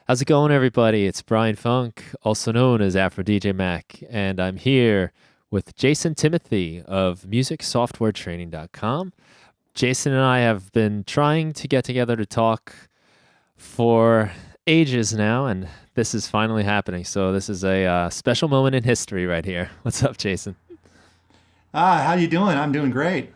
How's it going, everybody? It's Brian Funk, also known as AfroDJMac, and I'm here with Jason Timothy of MusicSoftwareTraining.com. Jason and I have been trying to get together to talk for ages now, and this is finally happening. So this is a special moment in history right here. What's up, Jason? How you doing? I'm doing great.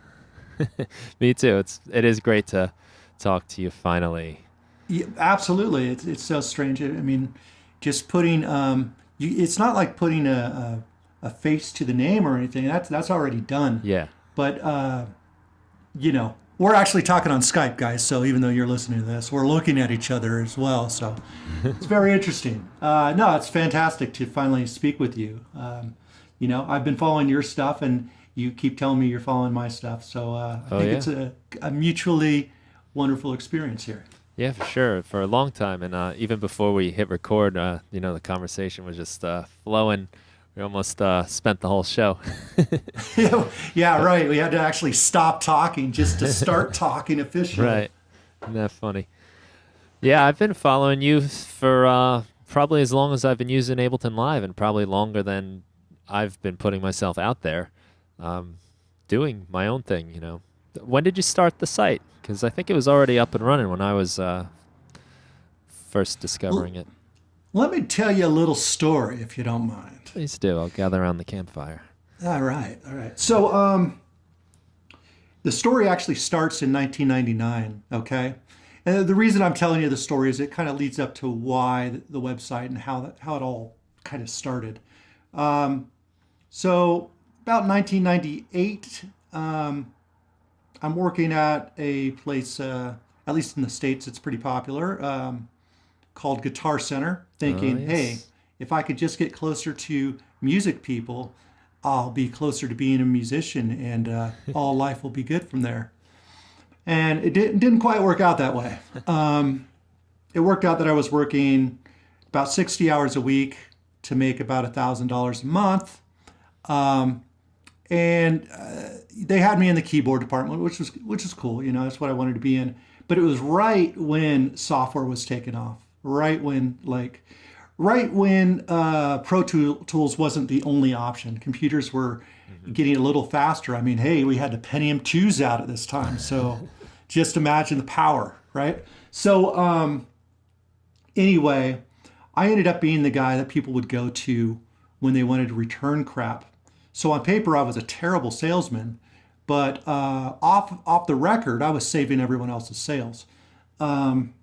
Me too. It is great to talk to you finally. Yeah, absolutely. It's so strange. I mean, just putting it's not like putting a face to the name or anything. That's already done. Yeah. But we're actually talking on Skype, guys. So even though you're listening to this, we're looking at each other as well. So it's very interesting. No, it's fantastic to finally speak with you. I've been following your stuff, and you keep telling me you're following my stuff. So I Oh think yeah. it's a mutually wonderful experience here. Yeah, for sure. For a long time, and even before we hit record, the conversation was just flowing. We almost spent the whole show. Yeah, yeah, right. We had to actually stop talking just to start talking officially. Right. Isn't that funny? Yeah, I've been following you for probably as long as I've been using Ableton Live, and probably longer than I've been putting myself out there, um, doing my own thing. When did you start the site? Because I think it was already up and running when I was first L- discovering it. Let me tell you a little story, if you don't mind. Please do. I'll gather around the campfire. All right, all right. So, the story actually starts in 1999. Okay, and the reason I'm telling you the story is it kind of leads up to why the website and how it all kind of started. Um, so, about 1998. I'm working at a place, at least in the States, it's pretty popular, called Guitar Center, Oh, thinking, hey, yes. if I could just get closer to music people, I'll be closer to being a musician and all life will be good from there. And it didn't quite work out that way. It worked out that I was working about 60 hours a week to make about $1,000 a month. Um, and they had me in the keyboard department, which was cool. That's what I wanted to be in. But it was right when software was taking off, right when Tools wasn't the only option. Computers were getting a little faster. I mean, hey, we had the Pentium 2s out at this time, so just imagine the power, right? So anyway, I ended up being the guy that people would go to when they wanted to return crap. So on paper, I was a terrible salesman, but off the record, I was saving everyone else's sales. Um,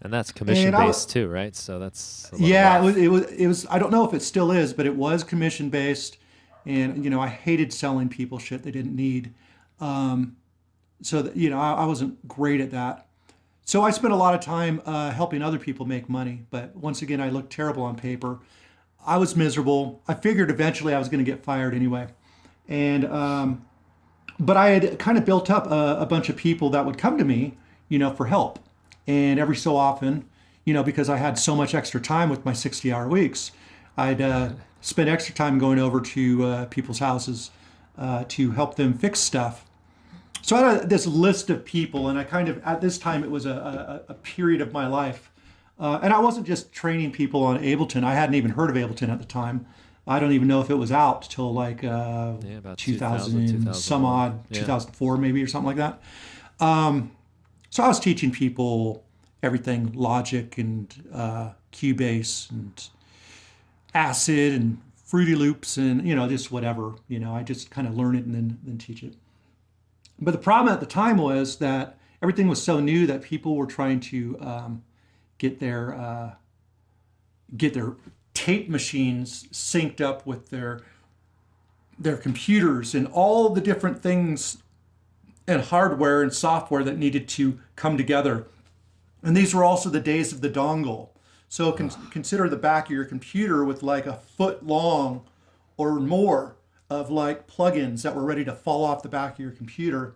And that's commission and based too, right? So that's a little yeah, it was rough. it was it was. I don't know if it still is, but it was commission based, and I hated selling people shit they didn't need. Um, so that, I wasn't great at that. So I spent a lot of time helping other people make money, but once again, I looked terrible on paper. I was miserable. I figured eventually I was going to get fired anyway. And but I had kind of built up a bunch of people that would come to me, for help. And every so often, because I had so much extra time with my 60-hour weeks, I'd spend extra time going over to people's houses to help them fix stuff. So I had this list of people, and I kind of, at this time, it was a period of my life. And I wasn't just training people on Ableton. I hadn't even heard of Ableton at the time. I don't even know if it was out till like Yeah, about 2000, 2000 some 2001. odd, Yeah. 2004 maybe or something like that. So I was teaching people everything Logic and Cubase and Acid and Fruityloops and just whatever. I just kind of learn it and then teach it. But the problem at the time was that everything was so new that people were trying to get their uh, get their tape machines synced up with their computers and all the different things and hardware and software that needed to come together. And these were also the days of the dongle. So consider the back of your computer with like a foot long or more of like plugins that were ready to fall off the back of your computer.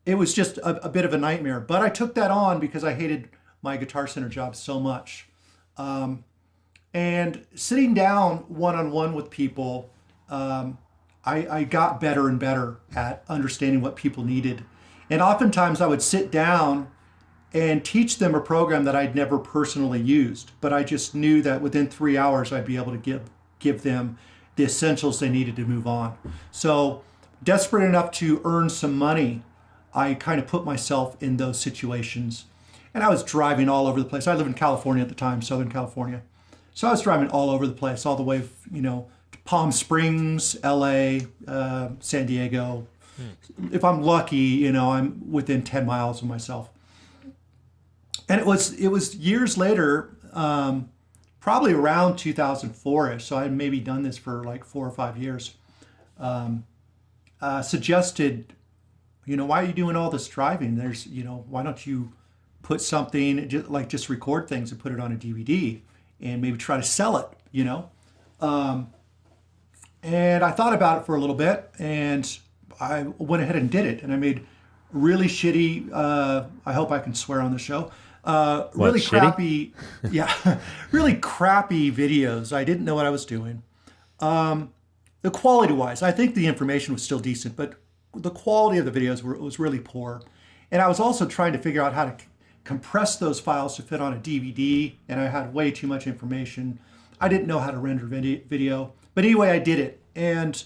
It was just a bit of a nightmare. But I took that on because I hated my Guitar Center job so much. And sitting down one on one with people, I got better and better at understanding what people needed. And oftentimes I would sit down and teach them a program that I'd never personally used. But I just knew that within 3 hours, I'd be able to give them the essentials they needed to move on. So desperate enough to earn some money, I kind of put myself in those situations. And I was driving all over the place. I lived in California at the time, Southern California. So I was driving all over the place, all the way, to Palm Springs, LA, San Diego. If I'm lucky, I'm within 10 miles of myself. And it was years later, probably around 2004-ish, so I had maybe done this for like 4 or 5 years, suggested, why are you doing all this driving? There's, why don't you put something, just record things and put it on a DVD and maybe try to sell it, And I thought about it for a little bit, and I went ahead and did it. And I made really shitty, I hope I can swear on the show, really crappy, really crappy videos. I didn't know what I was doing. The quality-wise, I think the information was still decent, but the quality of the videos was really poor. And I was also trying to figure out how to compress those files to fit on a DVD, and I had way too much information. I didn't know how to render video. But anyway, I did it. And,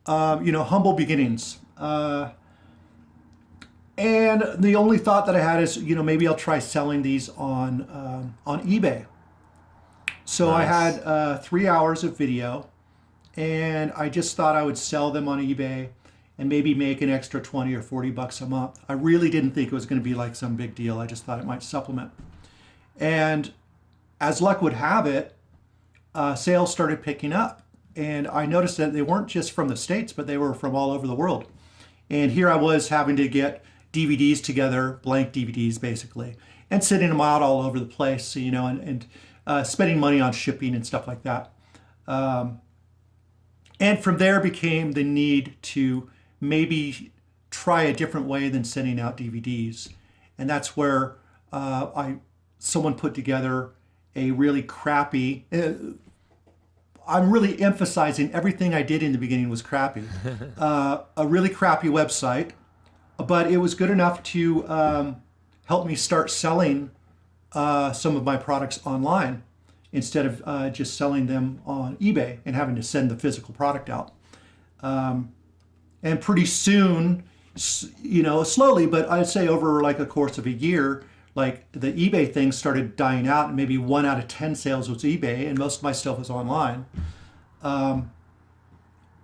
humble beginnings. And the only thought that I had is, maybe I'll try selling these on eBay. So nice. I had 3 hours of video, and I just thought I would sell them on eBay and maybe make an extra 20 or 40 bucks a month. I really didn't think it was going to be like some big deal. I just thought it might supplement. And as luck would have it, sales started picking up. And I noticed that they weren't just from the States, but they were from all over the world. And here I was having to get DVDs together, blank DVDs basically, and sending them out all over the place, and spending money on shipping and stuff like that. And from there became the need to maybe try a different way than sending out DVDs. And that's where someone put together a really crappy, I'm really emphasizing everything I did in the beginning was crappy. A really crappy website, but it was good enough to help me start selling some of my products online instead of just selling them on eBay and having to send the physical product out. And pretty soon, slowly, but I'd say over like a course of a year, like the eBay thing started dying out, and maybe 1 out of 10 sales was eBay, and most of my stuff was online. And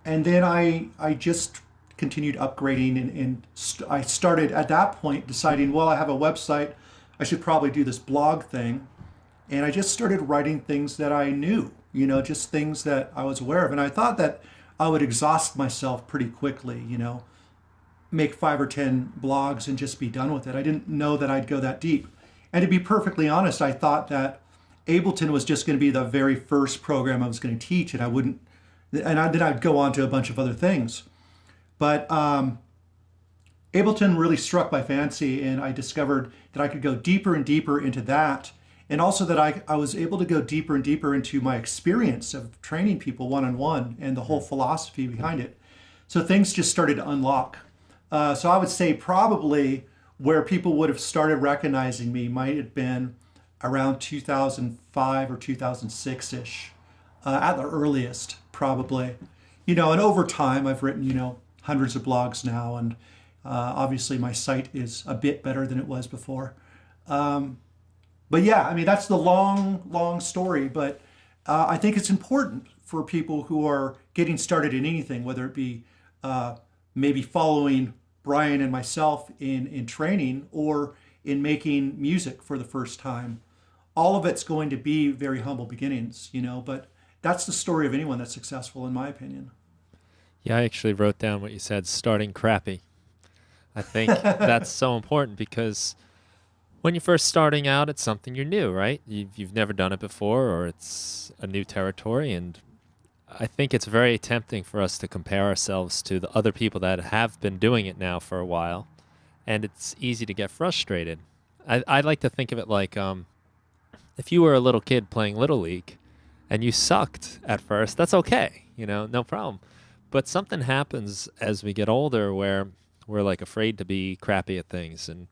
then I just continued upgrading, and I started at that point deciding, well, I have a website, I should probably do this blog thing. And I just started writing things that I knew, just things that I was aware of. And I thought that I would exhaust myself pretty quickly, make 5 or 10 blogs and just be done with it. I didn't know that I'd go that deep. And to be perfectly honest, I thought that Ableton was just going to be the very first program I was going to teach, and then I'd go on to a bunch of other things. But Ableton really struck my fancy, and I discovered that I could go deeper and deeper into that, and also that I was able to go deeper and deeper into my experience of training people one-on-one and the whole philosophy behind it. So things just started to unlock. So I would say probably where people would have started recognizing me might have been around 2005 or 2006-ish, at the earliest, probably. And over time, I've written, hundreds of blogs now, and obviously my site is a bit better than it was before. But yeah, that's the long story, but I think it's important for people who are getting started in anything, whether it be maybe following Brian and myself in training or in making music for the first time. All of it's going to be very humble beginnings, but that's the story of anyone that's successful, in my opinion. Yeah, I actually wrote down what you said, starting crappy. I think that's so important because when you're first starting out, it's something you're new, right? You've never done it before, or it's a new territory, and I think it's very tempting for us to compare ourselves to the other people that have been doing it now for a while, and it's easy to get frustrated. I like to think of it like if you were a little kid playing Little League and you sucked at first, that's okay, no problem. But something happens as we get older where we're like afraid to be crappy at things, and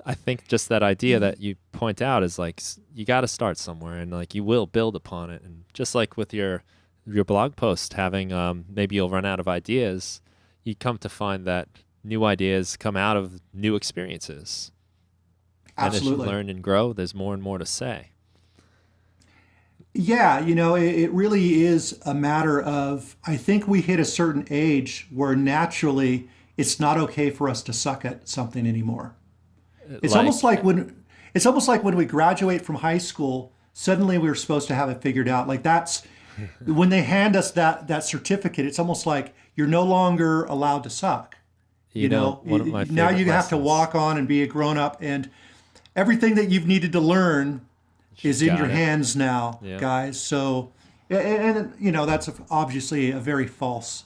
I think just that idea that you point out is like you got to start somewhere, and like you will build upon it. And just like with your blog post, having maybe you'll run out of ideas, you come to find that new ideas come out of new experiences. And as you Absolutely. learn and grow, there's more and more to say. Yeah, it really is a matter of, I think we hit a certain age where naturally it's not okay for us to suck at something anymore. It's almost Like, like when we graduate from high school, suddenly we're supposed to have it figured out. Like that's when they hand us that certificate, it's almost like you're no longer allowed to suck. one of my Now favorite you have to lessons. walk on and be a grown up, and everything that you've needed to learn is in your Got it. hands now, Yeah. guys. So, and that's obviously a very false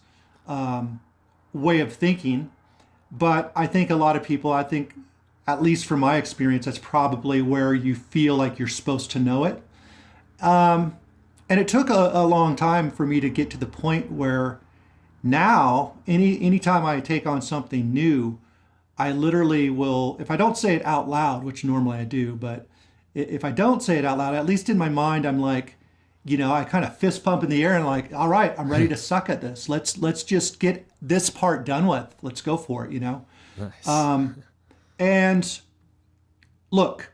way of thinking. But I think a lot of people, I think, at least from my experience, that's probably where you feel like you're supposed to know it. And it took a long time for me to get to the point where now, anytime I take on something new, I literally will, if I don't say it out loud, which normally I do, but if I don't say it out loud, at least in my mind, I'm like, I kind of fist pump in the air and like, all right, I'm ready to suck at this. Let's just get this part done with. Let's go for it. Nice. And look,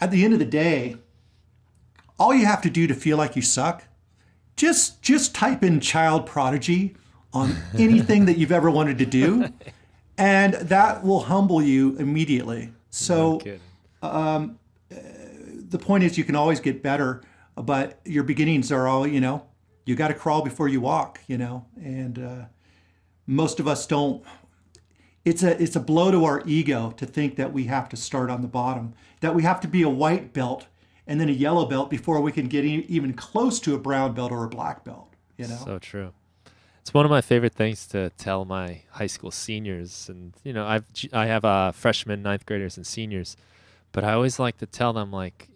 at the end of the day, all you have to do to feel like you suck, just type in child prodigy on anything that you've ever wanted to do, and that will humble you immediately. No So kidding. the point is you can always get better, but your beginnings are all, you got to crawl before you walk, and most of us don't. It's a blow to our ego to think that we have to start on the bottom, that we have to be a white belt and then a yellow belt before we can get even close to a brown belt or a black belt. So true. It's one of my favorite things to tell my high school seniors, and I have freshmen, ninth graders, and seniors, but I always like to tell them like,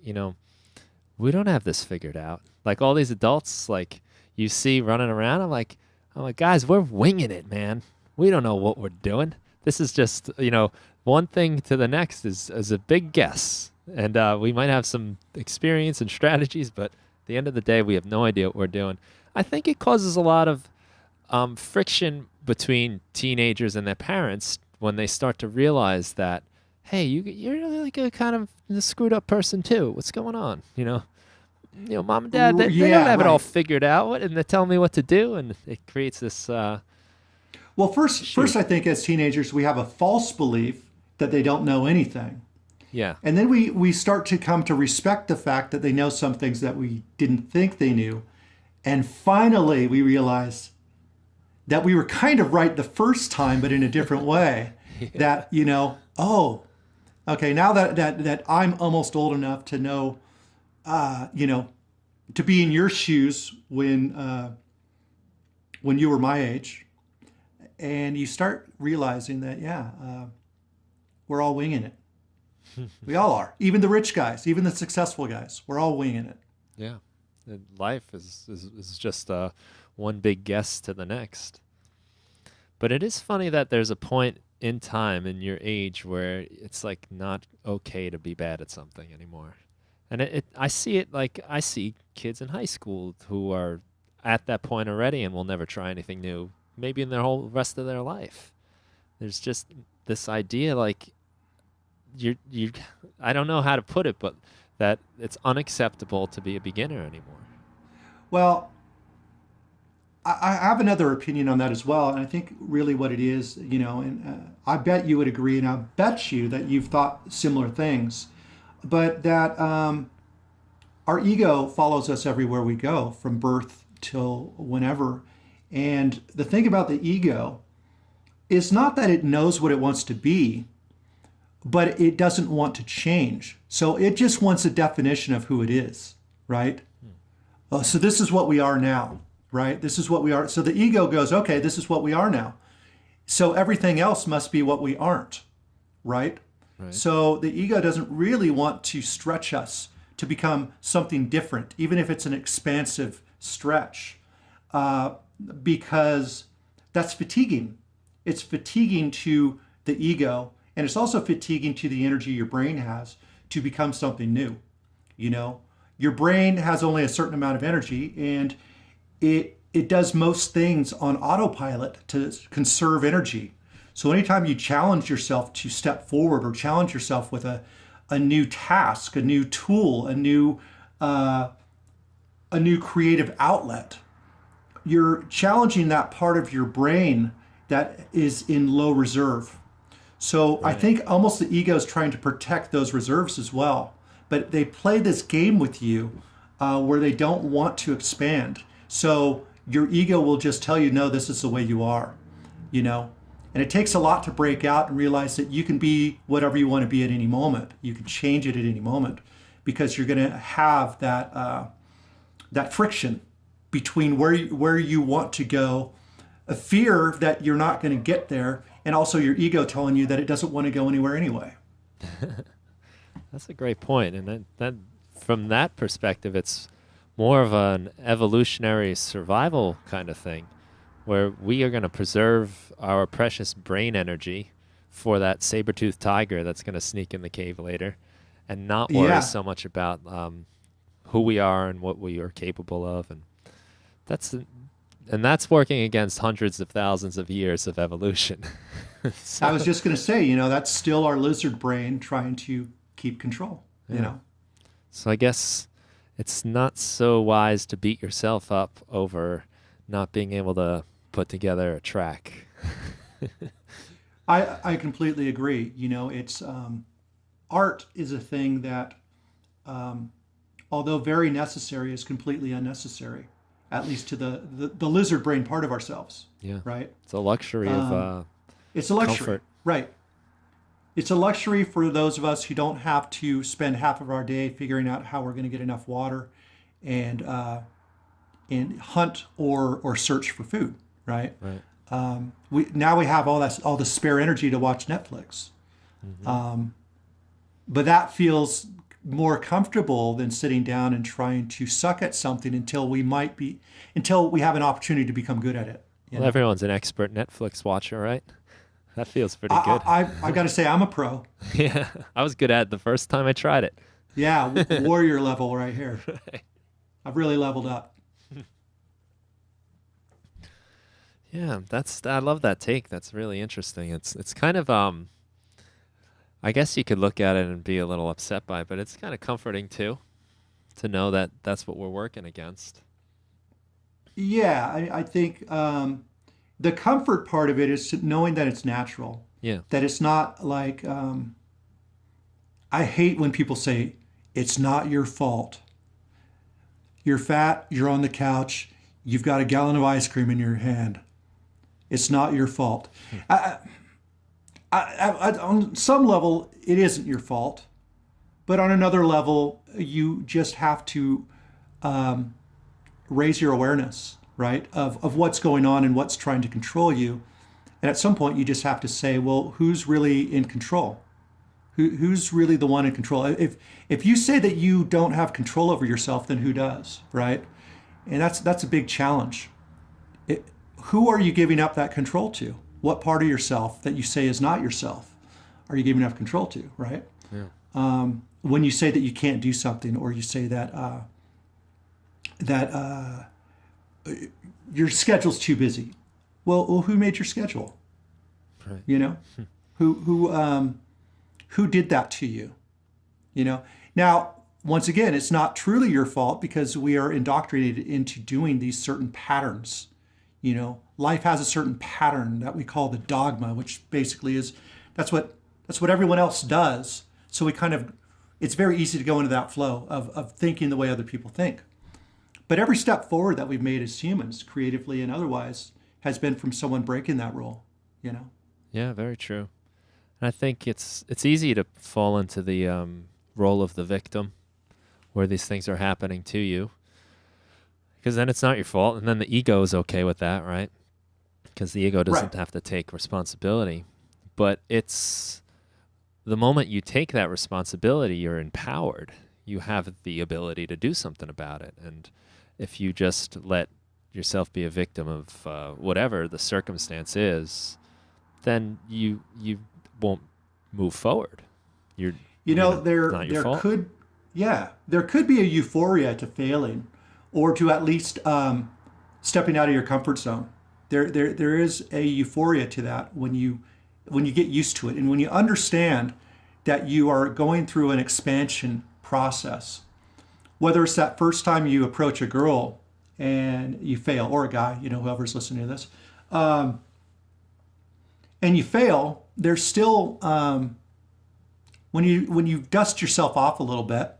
we don't have this figured out. Like all these adults, like you see running around, I'm like, guys, we're winging it, man. We don't know what we're doing. This is just, one thing to the next is a big guess, and we might have some experience and strategies, but at the end of the day, we have no idea what we're doing. I think it causes a lot of friction between teenagers and their parents when they start to realize that, hey, you're like a kind of a screwed up person too. What's going on? Mom and dad, they don't Yeah, have it all right. figured out, and they're telling me what to do, and it creates this Well, first, shoot. I think as teenagers we have a false belief that they don't know anything, Yeah, and then we start to come to respect the fact that they know some things that we didn't think they knew, and finally we realize that we were kind of right the first time, but in a different way. That oh, okay, now that I'm almost old enough to know, to be in your shoes when you were my age, and you start realizing that we're all winging it. We all are, even the rich guys, even the successful guys. We're all winging it. yeah. And life is just one big guess to the next. But it is funny that there's a point in time in your age where it's like not okay to be bad at something anymore. And I see it like I see kids in high school who are at that point already and will never try anything new, maybe in their whole rest of their life. There's just this idea like you I don't know how to put it, but that it's unacceptable to be a beginner anymore. Well, I have another opinion on that as well, and I think really what it is, and I bet you would agree, and I bet you that you've thought similar things, but that our ego follows us everywhere we go, from birth till whenever. And the thing about the ego is not that it knows what it wants to be, but it doesn't want to change. So it just wants a definition of who it is, right? So this is what we are now, right? This is what we are. So the ego goes, okay, this is what we are now. So everything else must be what we aren't, right? Right? So the ego doesn't really want to stretch us to become something different, even if it's an expansive stretch, because that's fatiguing. It's fatiguing to the ego, And it's also fatiguing to the energy your brain has to become something new. You know, your brain has only a certain amount of energy, and it does most things on autopilot to conserve energy. So anytime you challenge yourself to step forward or challenge yourself with a new task, a new tool, a new creative outlet, you're challenging that part of your brain that is in low reserve. So I think almost the ego is trying to protect those reserves as well. But they play this game with you where they don't want to expand. So your ego will just tell you, no, this is the way you are, you know? And it takes a lot to break out and realize that you can be whatever you want to be at any moment. You can change it at any moment because you're going to have that friction between where you want to go, a fear that you're not going to get there, and also your ego telling you that it doesn't want to go anywhere anyway. That's a great point. And that from that perspective, it's more of an evolutionary survival kind of thing, where we are going to preserve our precious brain energy for that saber-toothed tiger that's going to sneak in the cave later, and not worry so much about who we are and what we are capable of. And that's working against hundreds of thousands of years of evolution. I was just going to say, you know, that's still our lizard brain trying to keep control, you know. So I guess it's not so wise to beat yourself up over not being able to put together a track. I completely agree. You know, it's art is a thing that, although very necessary, is completely unnecessary, at least to the lizard brain part of ourselves. Yeah. Right? It's a luxury of it's a luxury. comfort. Right. It's a luxury for those of us who don't have to spend half of our day figuring out how we're going to get enough water and hunt or search for food, right? Right. We have all the spare energy to watch Netflix. But that feels more comfortable than sitting down and trying to suck at something until we have an opportunity to become good at it. Well, everyone's an expert Netflix watcher, right? That feels pretty good. I got to say, I'm a pro. Yeah, I was good at it the first time I tried it. Yeah, warrior level right here. Right. I've really leveled up. Yeah, I love that take. That's really interesting. It's kind of I guess you could look at it and be a little upset by it, but it's kind of comforting too, to know that that's what we're working against. Yeah, I think the comfort part of it is knowing that it's natural. Yeah. That it's not like, I hate when people say, it's not your fault. You're fat, you're on the couch, you've got a gallon of ice cream in your hand. It's not your fault. On some level, it isn't your fault. But on another level, you just have to raise your awareness, right, of what's going on and what's trying to control you. And at some point, you just have to say, well, who's really in control? Who's really the one in control? If you say that you don't have control over yourself, then who does, right? And that's a big challenge. Who are you giving up that control to? What part of yourself that you say is not yourself are you giving up control to, right? Yeah. When you say that you can't do something, or you say that your schedule's too busy. Well, who made your schedule? Right. You know, who did that to you? You know. Now, once again, it's not truly your fault because we are indoctrinated into doing these certain patterns. You know, life has a certain pattern that we call the dogma, which basically is that's what everyone else does. So it's very easy to go into that flow of thinking the way other people think. But every step forward that we've made as humans, creatively and otherwise, has been from someone breaking that rule, you know? Yeah, very true. And I think it's easy to fall into the role of the victim where these things are happening to you, because then it's not your fault, and then the ego is okay with that, right? Because the ego doesn't have to take responsibility. But it's the moment you take that responsibility, you're empowered. You have the ability to do something about it. And if you just let yourself be a victim of whatever the circumstance is, then you won't move forward. You're, You you know, know, it's not your there fault. could, yeah, there could be a euphoria to failing, or to at least stepping out of your comfort zone. There is a euphoria to that when you get used to it, and when you understand that you are going through an expansion process. Whether it's that first time you approach a girl and you fail, or a guy, you know, whoever's listening to this, and you fail, there's still when you dust yourself off a little bit,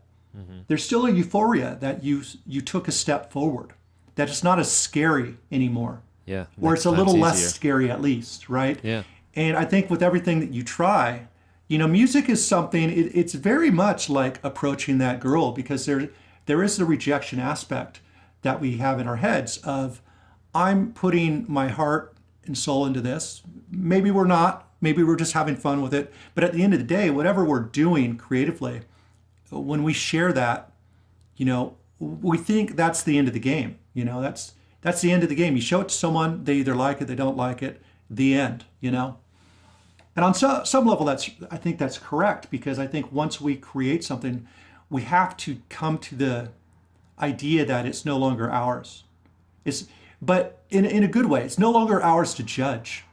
there's still a euphoria that you took a step forward, that it's not as scary anymore, Yeah. or Next it's a time's little less easier. scary at least, right? Yeah. And I think with everything that you try, you know, music is something, it's very much like approaching that girl, because there is the rejection aspect that we have in our heads of, I'm putting my heart and soul into this. Maybe we're not, maybe we're just having fun with it. But at the end of the day, whatever we're doing creatively, when we share that, you know, we think that's the end of the game. You know, that's the end of the game. You show it to someone, they either like it, they don't like it, the end, you know. And on some level, I think that's correct, because I think once we create something, we have to come to the idea that it's no longer ours. But in a good way, it's no longer ours to judge.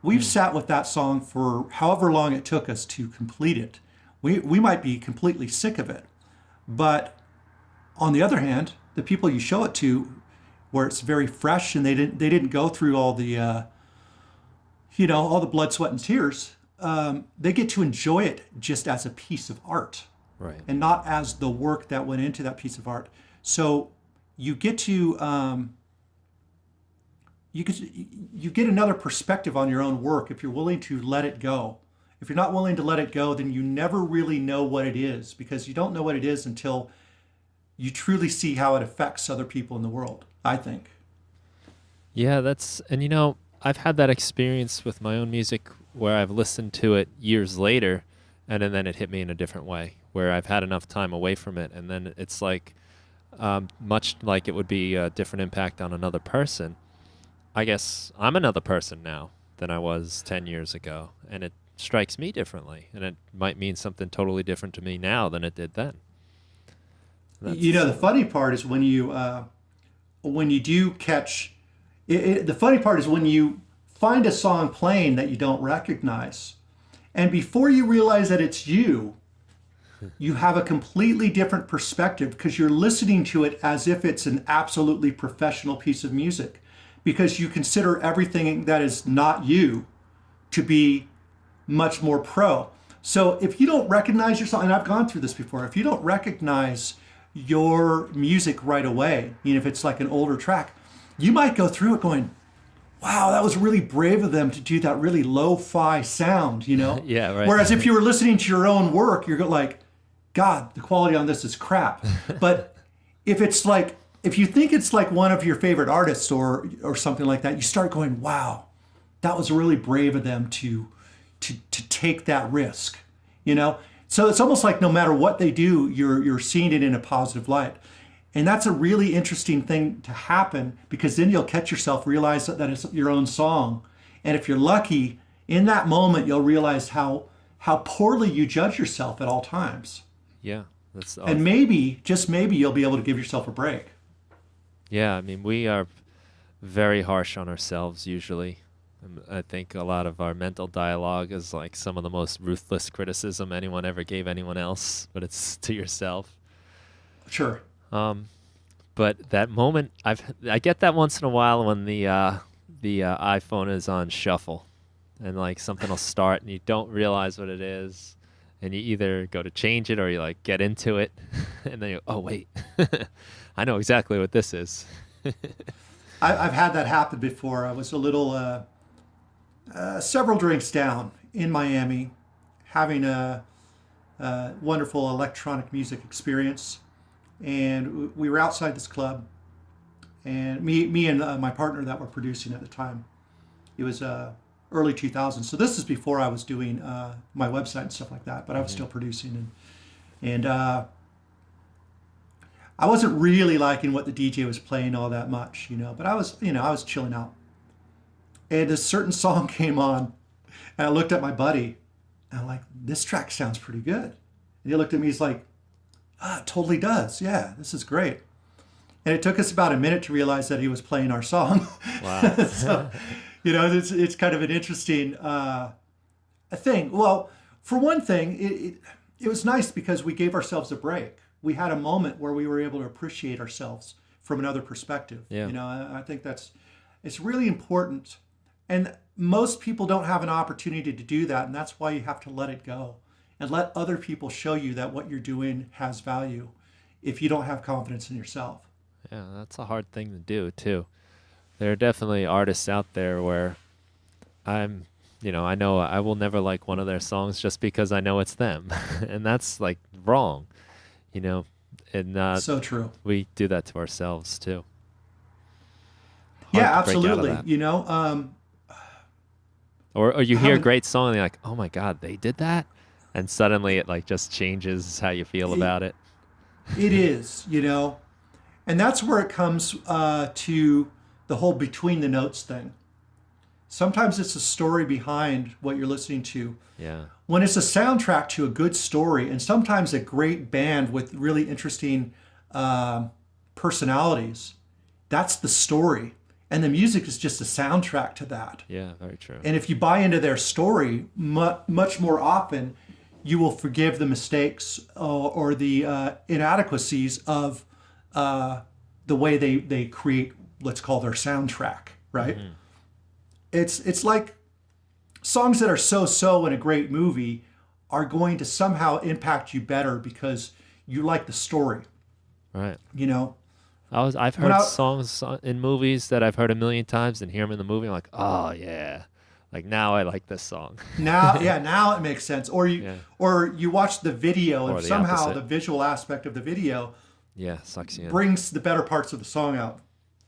We've sat with that song for however long it took us to complete it. We might be completely sick of it, but on the other hand, the people you show it to, where it's very fresh and they didn't go through all the all the blood, sweat, and tears, they get to enjoy it just as a piece of art, Right. and not as the work that went into that piece of art. So you get to you get another perspective on your own work if you're willing to let it go. If you're not willing to let it go, then you never really know what it is, because you don't know what it is until you truly see how it affects other people in the world, I think. Yeah, and you know, I've had that experience with my own music where I've listened to it years later, and then it hit me in a different way, where I've had enough time away from it, and then it's like, much like it would be a different impact on another person. I guess I'm another person now than I was 10 years ago, and it strikes me differently, and it might mean something totally different to me now than it did then. You know, the funny part is when you do catch the funny part is when you find a song playing that you don't recognize, and before you realize that it's you have a completely different perspective, because you're listening to it as if it's an absolutely professional piece of music, because you consider everything that is not you to be much more pro. So if you don't recognize your song, and I've gone through this before, if you don't recognize your music right away, you know, if it's like an older track, you might go through it going, wow, that was really brave of them to do that really lo-fi sound, you know? Yeah, right. Whereas if you were listening to your own work, you're like, God, the quality on this is crap. But if you think it's like one of your favorite artists or something like that, you start going, wow, that was really brave of them to take that risk, you know? So it's almost like no matter what they do, you're seeing it in a positive light. And that's a really interesting thing to happen, because then you'll catch yourself realize that it's your own song. And if you're lucky, in that moment, you'll realize how poorly you judge yourself at all times. Yeah, that's And maybe, just maybe, you'll be able to give yourself a break. Yeah, I mean, we are very harsh on ourselves usually. I think a lot of our mental dialogue is like some of the most ruthless criticism anyone ever gave anyone else, but it's to yourself. Sure. But that moment, I get that once in a while when the iPhone is on shuffle, and like something will start and you don't realize what it is, and you either go to change it or you like get into it, and then you oh wait, I know exactly what this is. I've had that happen before. I was a little several drinks down in Miami, having a wonderful electronic music experience. And we were outside this club, and me and my partner that were producing at the time, it was early 2000s. So this is before I was doing my website and stuff like that, but I was still producing, and I wasn't really liking what the DJ was playing all that much, you know, but I was chilling out. And a certain song came on, and I looked at my buddy, And I'm like, this track sounds pretty good. And he looked at me, he's like, it totally does. Yeah, this is great. And it took us about a minute to realize that he was playing our song. Wow. So, it's kind of an interesting thing. Well, for one thing, it was nice because we gave ourselves a break. We had a moment where we were able to appreciate ourselves from another perspective. Yeah. I think it's really important. And most people don't have an opportunity to do that. And that's why you have to let it go and let other people show you that what you're doing has value if you don't have confidence in yourself. Yeah, that's a hard thing to do too. There are definitely artists out there where I know I will never like one of their songs just because I know it's them. And that's like wrong, and So true. we do that to ourselves too. Yeah, Hard to break out of absolutely. that. Or you hear a great song and you're like, oh my God, they did that? And suddenly it like just changes how you feel about it. It is, and that's where it comes to the whole between the notes thing. Sometimes it's a story behind what you're listening to. Yeah. When it's a soundtrack to a good story, and sometimes a great band with really interesting personalities, that's the story. And the music is just a soundtrack to that. Yeah, very true. And if you buy into their story much more often, you will forgive the mistakes or the inadequacies of the way they create, let's call their soundtrack, right? Mm-hmm. It's like songs that are so in a great movie are going to somehow impact you better because you like the story. Right. I've heard songs in movies that I've heard a million times and hear them in the movie. I'm like, oh yeah, like now I like this song. Now it makes sense. Or you watch the video and somehow opposite. the visual aspect of the video sucks you in. Brings the better parts of the song out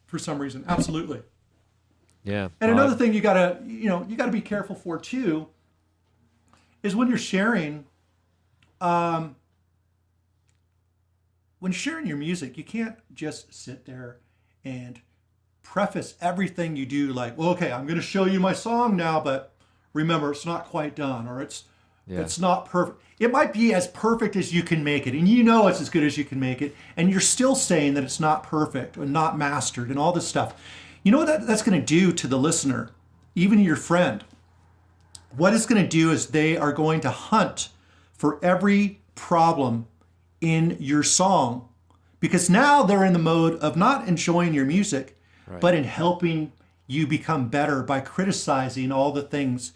for some reason. Absolutely. Yeah. And another thing you gotta be careful for too is when you're sharing. When sharing your music, you can't just sit there and preface everything you do like, well, okay, I'm going to show you my song now, but remember, it's not quite done, or it's not perfect. It might be as perfect as you can make it, and it's as good as you can make it, and you're still saying that it's not perfect or not mastered and all this stuff. You know what that's going to do to the listener, even your friend? What it's going to do is they are going to hunt for every problem in your song, because now they're in the mode of not enjoying your music, right, but in helping you become better by criticizing all the things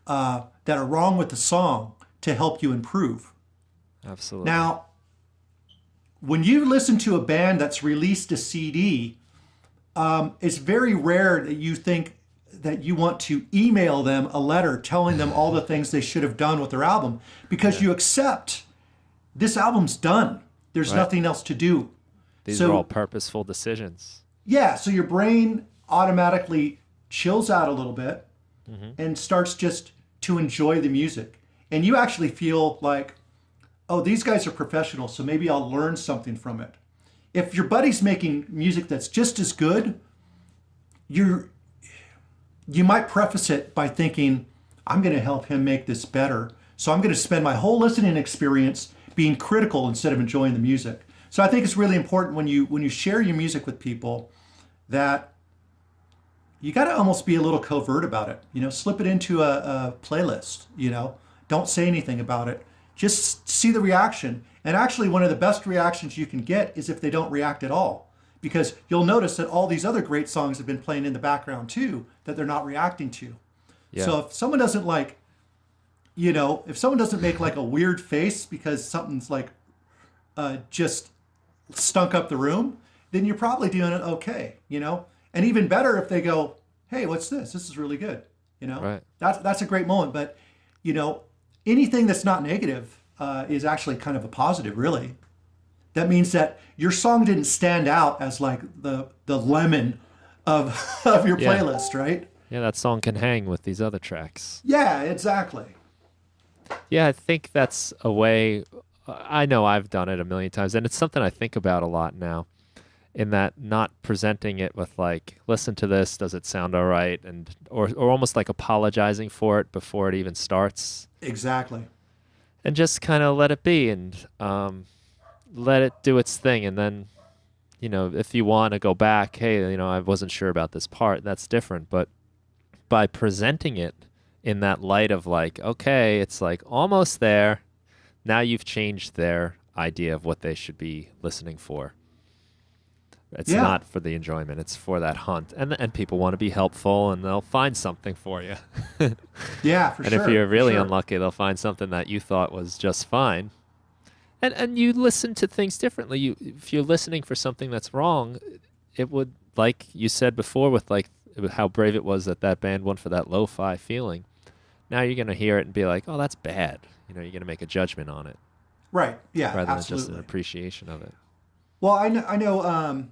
that are wrong with the song to help you improve. Absolutely. Now, when you listen to a band that's released a CD, it's very rare that you think that you want to email them a letter telling them all the things they should have done with their album, because you accept this album's done. There's nothing else to do. These are all purposeful decisions. Yeah, so your brain automatically chills out a little bit and starts just to enjoy the music. And you actually feel like, oh, these guys are professionals, so maybe I'll learn something from it. If your buddy's making music that's just as good, you might preface it by thinking, I'm going to help him make this better. So I'm going to spend my whole listening experience being critical instead of enjoying the music. So I think it's really important when you share your music with people that you got to almost be a little covert about it. Slip it into a playlist. Don't say anything about it. Just see the reaction. And actually, one of the best reactions you can get is if they don't react at all, because you'll notice that all these other great songs have been playing in the background too that they're not reacting to. Yeah. So if someone doesn't if someone doesn't make like a weird face because something's like just stunk up the room, then you're probably doing it okay, And even better if they go, hey, what's this? This is really good, Right. That's a great moment. But, anything that's not negative is actually kind of a positive, really. That means that your song didn't stand out as like the lemon of your playlist, right? Yeah, that song can hang with these other tracks. Yeah, exactly. Yeah, I think that's a way. I know I've done it a million times, and it's something I think about a lot now, in that not presenting it with like, listen to this, does it sound all right? Or almost like apologizing for it before it even starts. Exactly. and just kind of let it be and let it do its thing. And then, if you want to go back, hey, I wasn't sure about this part, that's different. But by presenting it in that light of like, okay, it's like almost there. Now you've changed their idea of what they should be listening for. It's Yeah. not for the enjoyment. It's for that hunt. And people want to be helpful, and they'll find something for you. Yeah, for And sure. if you're For really sure. unlucky, they'll find something that you thought was just fine. And you listen to things differently. If you're listening for something that's wrong, it would, like you said before, with like how brave it was that that band went for that lo-fi feeling. Now you're gonna hear it and be like, "Oh, that's bad." You're gonna make a judgment on it Right. Yeah, rather than just an absolutely. appreciation of it. Well, I know,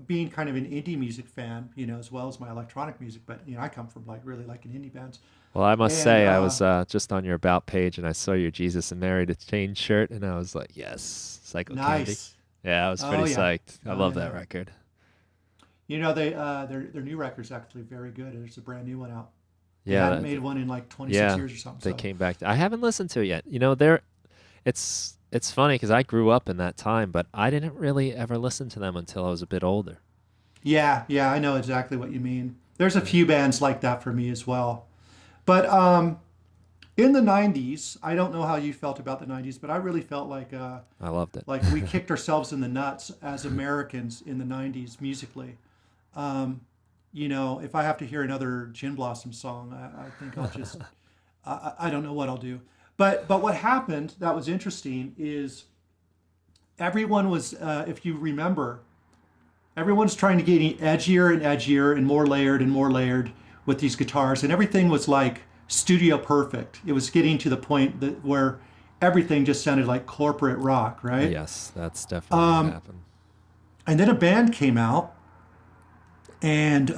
being kind of an indie music fan, as well as my electronic music, but I come from like really like an indie bands, Well, I must and say, I was just on your About page and I saw your Jesus and Mary to Chain shirt, and I was like, yes, Psycho Candy. nice. Yeah, I was pretty Oh yeah. psyched. I Oh love yeah. that Yeah. record. Their new record's actually very good. There's a brand new one out. They Yeah, hadn't made one in like 26 yeah, years or something. they So came back. I haven't listened to it yet. It's funny because I grew up in that time, but I didn't really ever listen to them until I was a bit older. yeah, yeah, I know exactly what you mean. There's a few bands like that for me as well. But in the 90s, I don't know how you felt about the 90s, but I really felt I loved it. like we kicked ourselves in the nuts as Americans in the 90s musically. If I have to hear another Gin Blossom song, I think I'll just, I don't know what I'll do. But what happened that was interesting is everyone was, if you remember, everyone's trying to get edgier and edgier and more layered with these guitars, and everything was like studio perfect. It was getting to the point that where everything just sounded like corporate rock, right? Yes, that's definitely what happened. And then a band came out, and it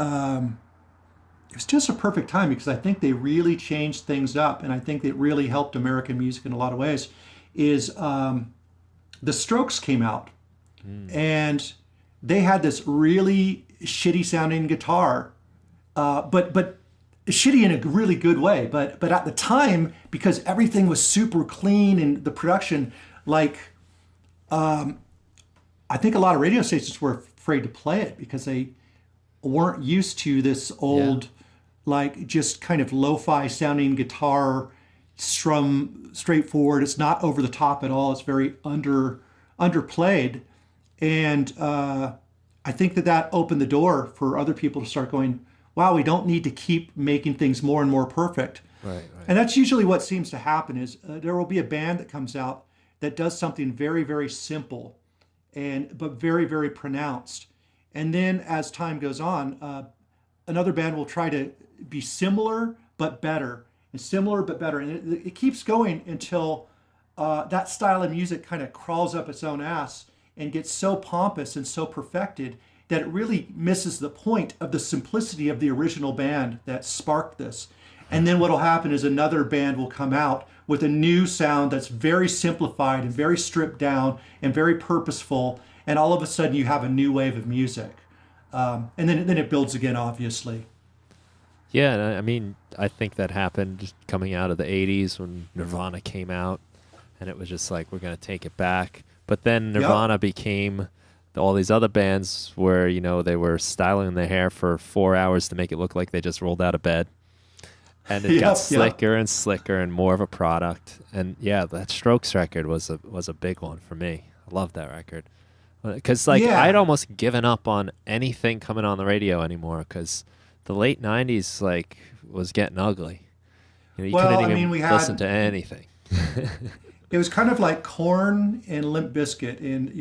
was just a perfect time because I think they really changed things up, and I think it really helped American music in a lot of ways. Is the Strokes came out, and they had this really shitty sounding guitar, but shitty in a really good way. But at the time, because everything was super clean and the production, like I think a lot of radio stations were afraid to play it because they weren't used to this Yeah. old, like just kind of lo-fi sounding guitar strum straightforward. It's not over the top at all. It's very underplayed, and I think that opened the door for other people to start going, wow, we don't need to keep making things more and more perfect. Right, right. And that's usually what seems to happen is there will be a band that comes out that does something very, very simple but very, very pronounced. And then as time goes on, another band will try to be similar but better, and similar but better. And it keeps going until that style of music kind of crawls up its own ass and gets so pompous and so perfected that it really misses the point of the simplicity of the original band that sparked this. And then what will happen is another band will come out with a new sound that's very simplified and very stripped down and very purposeful. And all of a sudden you have a new wave of music. And then it builds again, obviously. Yeah, and I mean, I think that happened coming out of the 80s when Nirvana came out, and it was just like, we're going to take it back. But then Yep. Nirvana became all these other bands where, they were styling their hair for 4 hours to make it look like they just rolled out of bed. And it got Yep. Yep. slicker and slicker and more of a product. And yeah, that Strokes record was a big one for me. I love that record. Because like I'd Yeah. almost given up on anything coming on the radio anymore because the late 90s like was getting ugly. You Well, couldn't I mean, even we listen had, to anything. it was kind of like Corn and Limp Bizkit. And,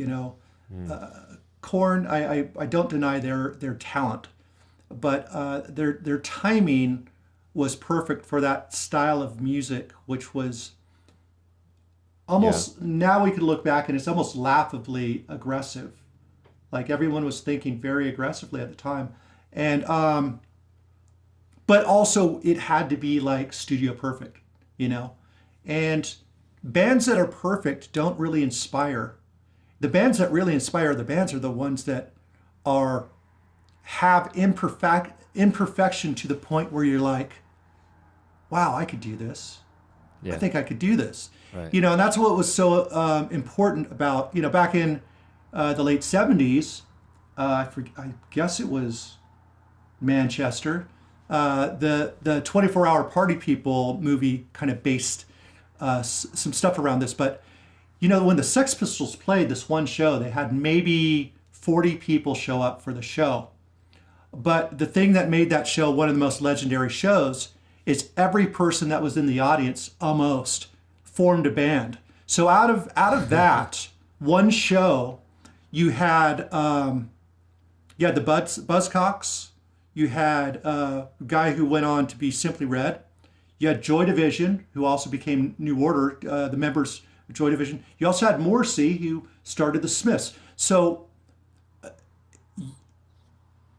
Corn, I don't deny their talent, but their timing was perfect for that style of music, which was Yeah. almost, now we could look back and it's almost laughably aggressive. Like everyone was thinking very aggressively at the time. And but also it had to be like studio perfect, you know. And bands that are perfect don't really inspire. The bands that really inspire the bands are the ones that are have imperfection to the point where you're like, wow, I could do this. I Yeah. think I could do this. Right. And that's what was so important about, back in the late 70s, I guess it was Manchester, the 24-hour Party People movie kind of based some stuff around this. But, when the Sex Pistols played this one show, they had maybe 40 people show up for the show. But the thing that made that show one of the most legendary shows is every person that was in the audience almost formed a band. So out of that one show, you had the Buzzcocks, you had a guy who went on to be Simply Red, you had Joy Division, who also became New Order, the members of Joy Division. You also had Morrissey, who started the Smiths. So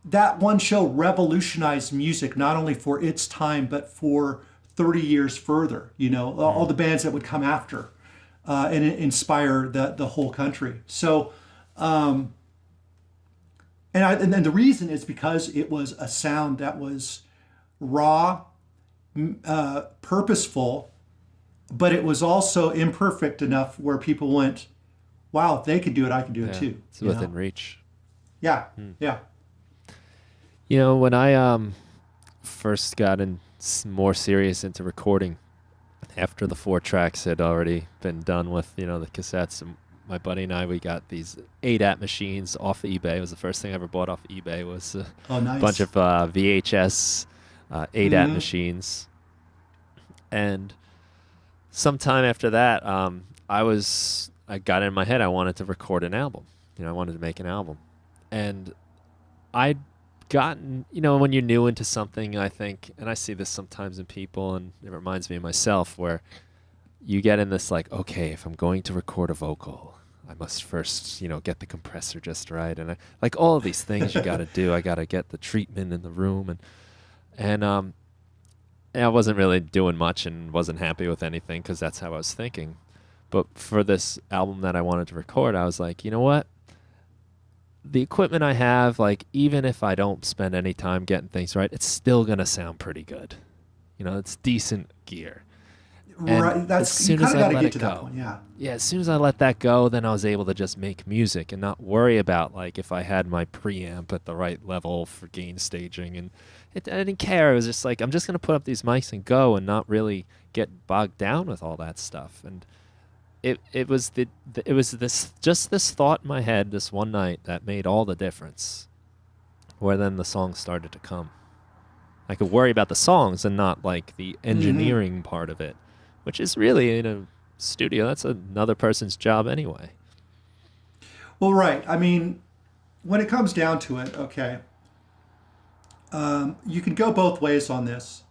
that one show revolutionized music, not only for its time, but for 30 years further, all the bands that would come after and inspire the whole country. So, and the reason is because it was a sound that was raw, purposeful, but it was also imperfect enough where people went, wow, if they could do it, I can do it too. It's within reach. Yeah, yeah. When I first got more serious into recording, after the 4 tracks had already been done with, the cassettes, and my buddy and I, we got these ADAT machines off eBay. It was the first thing I ever bought off eBay, was a bunch of VHS ADAT machines. And sometime after that, I got in my head, I wanted to record an album. I wanted to make an album. And I'd gotten, when you're new into something, I think, and I see this sometimes in people, and it reminds me of myself, where you get in this like, okay, if I'm going to record a vocal, I must first, get the compressor just right, and like all of these things you got to do. I got to get the treatment in the room, and I wasn't really doing much and wasn't happy with anything because that's how I was thinking. But for this album that I wanted to record, I was like, you know what? The equipment I have, like, even if I don't spend any time getting things right, it's still going to sound pretty good. It's decent gear. And right. That's, you kind of got to get to that point. Yeah. Yeah. As soon as I let that go, then I was able to just make music and not worry about, like, if I had my preamp at the right level for gain staging. And I didn't care. It was just like, I'm just going to put up these mics and go, and not really get bogged down with all that stuff. And it was this thought in my head this one night that made all the difference, where then the songs started to come. I could worry about the songs and not like the engineering part of it, which is really, in a studio, that's another person's job anyway. Well, right. I mean, when it comes down to it, okay, you can go both ways on this.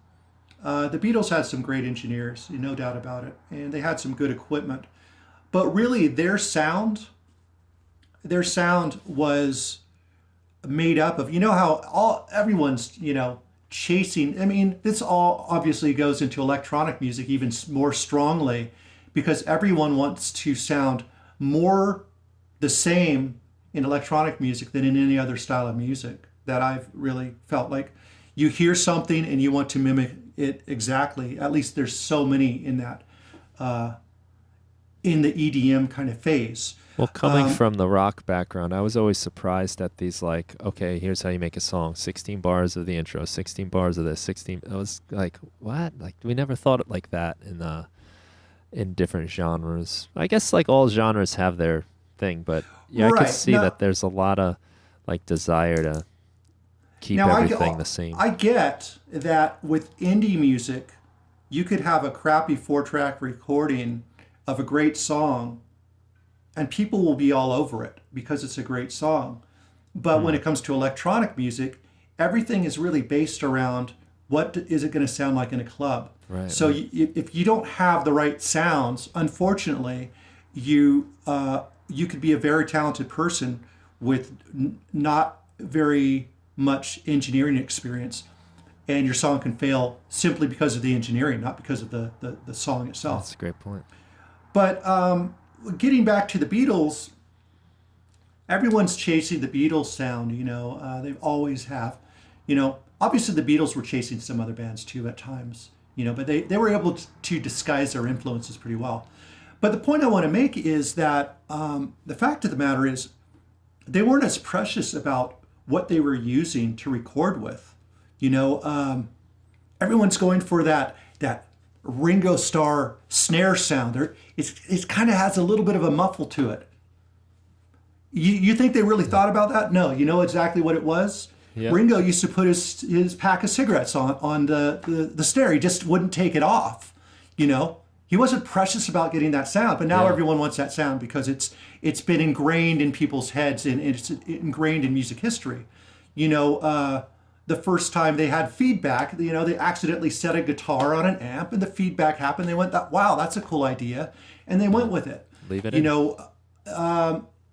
The Beatles had some great engineers, no doubt about it, and they had some good equipment. But really, their sound was made up of, how everyone's, chasing. I mean, this all obviously goes into electronic music even more strongly, because everyone wants to sound more the same in electronic music than in any other style of music that I've really felt. Like, you hear something and you want to mimic it exactly. At least there's so many in that, in the EDM kind of phase. Well, coming from the rock background, I was always surprised at these, like, okay, here's how you make a song. 16 bars of the intro, 16 bars of this, 16. I was like, what? Like, we never thought it like that in different genres. I guess, like, all genres have their thing, but yeah, right. I could see that there's a lot of, like, desire to keep everything the same. I get that with indie music, you could have a crappy 4-track recording of a great song, and people will be all over it because it's a great song. But when it comes to electronic music, everything is really based around what is it going to sound like in a club. Right, so if you don't have the right sounds, unfortunately, you could be a very talented person with not very much engineering experience, and your song can fail simply because of the engineering, not because of the song itself. That's a great point. But getting back to the Beatles, everyone's chasing the Beatles sound, they always have. Obviously the Beatles were chasing some other bands too at times. but they were able to disguise their influences pretty well. But the point I want to make is that the fact of the matter is they weren't as precious about what they were using to record with. Everyone's going for that Ringo Starr snare sound. It kind of has a little bit of a muffle to it. You think they really thought about that? No, you know exactly what it was? Yep. Ringo used to put his pack of cigarettes on the snare. He just wouldn't take it off. He wasn't precious about getting that sound, but now everyone wants that sound because it's been ingrained in people's heads and it's ingrained in music history. The first time they had feedback, they accidentally set a guitar on an amp and the feedback happened. They went, wow, that's a cool idea. And they went with it. Leave it in.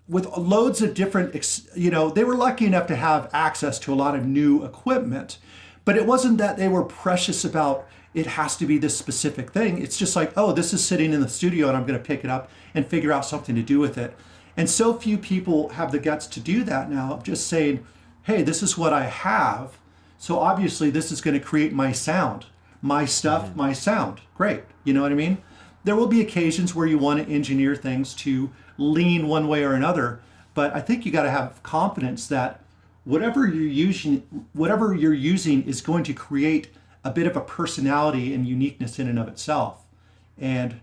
With loads of different, they were lucky enough to have access to a lot of new equipment, but it wasn't that they were precious about it has to be this specific thing. It's just like, oh, this is sitting in the studio and I'm going to pick it up and figure out something to do with it. And so few people have the guts to do that now, just saying, hey, this is what I have. So obviously this is going to create my sound, my stuff, my sound. Great. You know what I mean? There will be occasions where you want to engineer things to lean one way or another, but I think you got to have confidence that whatever you're using is going to create a bit of a personality and uniqueness in and of itself. And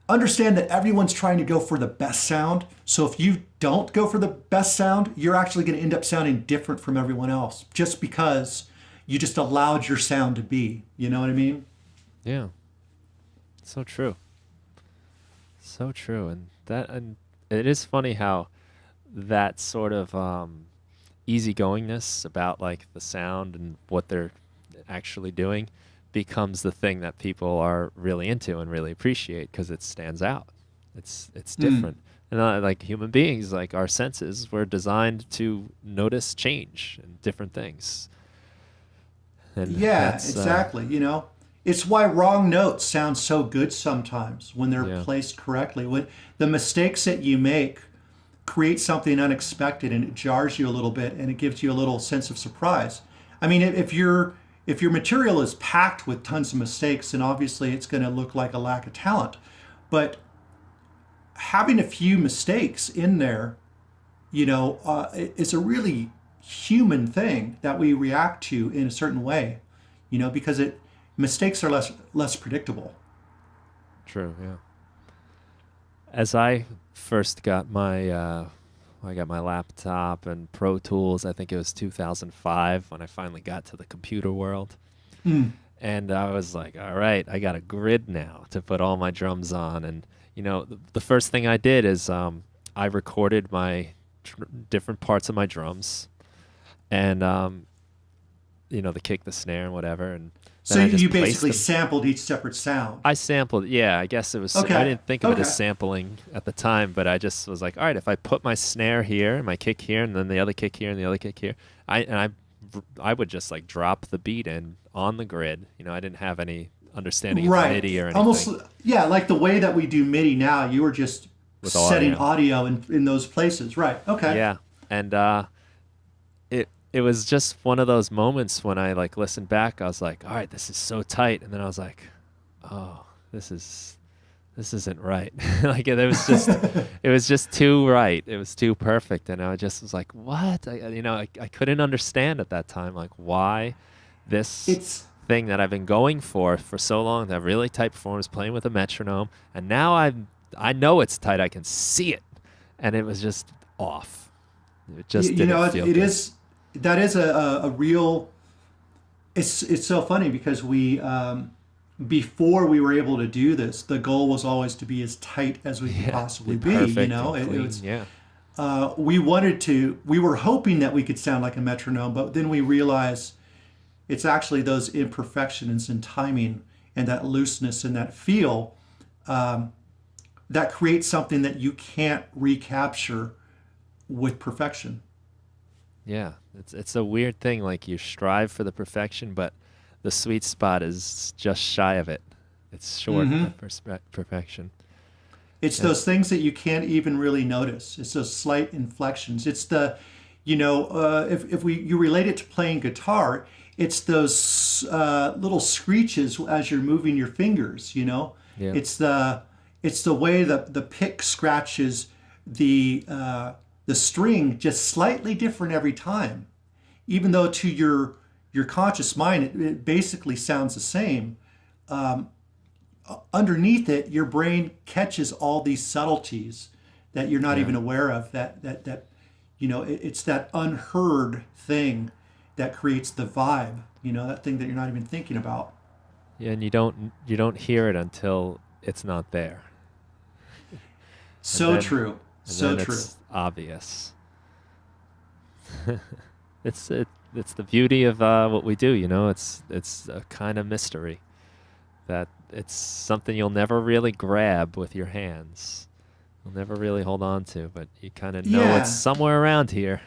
understand that everyone's trying to go for the best sound. So if you don't go for the best sound, you're actually going to end up sounding different from everyone else just because you just allowed your sound to be. You know what I mean? Yeah. So true. So true. And it is funny how that sort of easygoingness about like the sound and what they're actually doing becomes the thing that people are really into and really appreciate because it stands out. It's different. And like human beings, like our senses were designed to notice change and different things. And yeah, exactly. It's why wrong notes sound so good sometimes when they're placed correctly. When the mistakes that you make create something unexpected and it jars you a little bit and it gives you a little sense of surprise. I mean, if your material is packed with tons of mistakes, then obviously it's going to look like a lack of talent. But having a few mistakes in there, is a really human thing that we react to in a certain way, because mistakes are less predictable. True, yeah. As I first got my laptop and Pro Tools, I think it was 2005 when I finally got to the computer world. And I was like, all right, I got a grid now to put all my drums on. And, the first thing I did is I recorded my different parts of my drums and, the kick, the snare, and whatever. And so you basically sampled each separate sound. I sampled, yeah. I guess it was. Okay. I didn't think of it as sampling at the time, but I just was like, all right, if I put my snare here, and my kick here, and then the other kick here, and the other kick here, I would just like drop the beat in on the grid. I didn't have any understanding of MIDI or anything. Almost, yeah, like the way that we do MIDI now. You were just setting audio in those places, right? Okay. Yeah, and it was just one of those moments when I like listened back, I was like, all right, this is so tight. And then I was like, oh, this isn't right. Like it was just too right. It was too perfect. And I just was like, what? I couldn't understand at that time, like why this thing that I've been going for so long, that really tight performance, playing with a metronome. And now I know it's tight. I can see it. And it was just off. It just didn't feel good. That is a real. It's so funny because we before we were able to do this, the goal was always to be as tight as we could possibly be. We were hoping that we could sound like a metronome, but then we realized it's actually those imperfections in timing and that looseness and that feel that creates something that you can't recapture with perfection. Yeah, it's a weird thing. Like you strive for the perfection, but the sweet spot is just shy of it. It's short of perfection. It's those things that you can't even really notice. It's those slight inflections. It's the, if you relate it to playing guitar, it's those little screeches as you're moving your fingers. Yeah. It's the way that the pick scratches the string just slightly different every time, even though to your conscious mind it basically sounds the same. Underneath it, your brain catches all these subtleties that you're not even aware of. It's that unheard thing that creates the vibe. That thing that you're not even thinking about. Yeah, and you don't hear it until it's not there. So then, true. And So then true. it's obvious. It's the beauty of what we do. It's a kind of mystery that it's something you'll never really grab with your hands. You'll never really hold on to, but you kind of know Yeah. it's somewhere around here.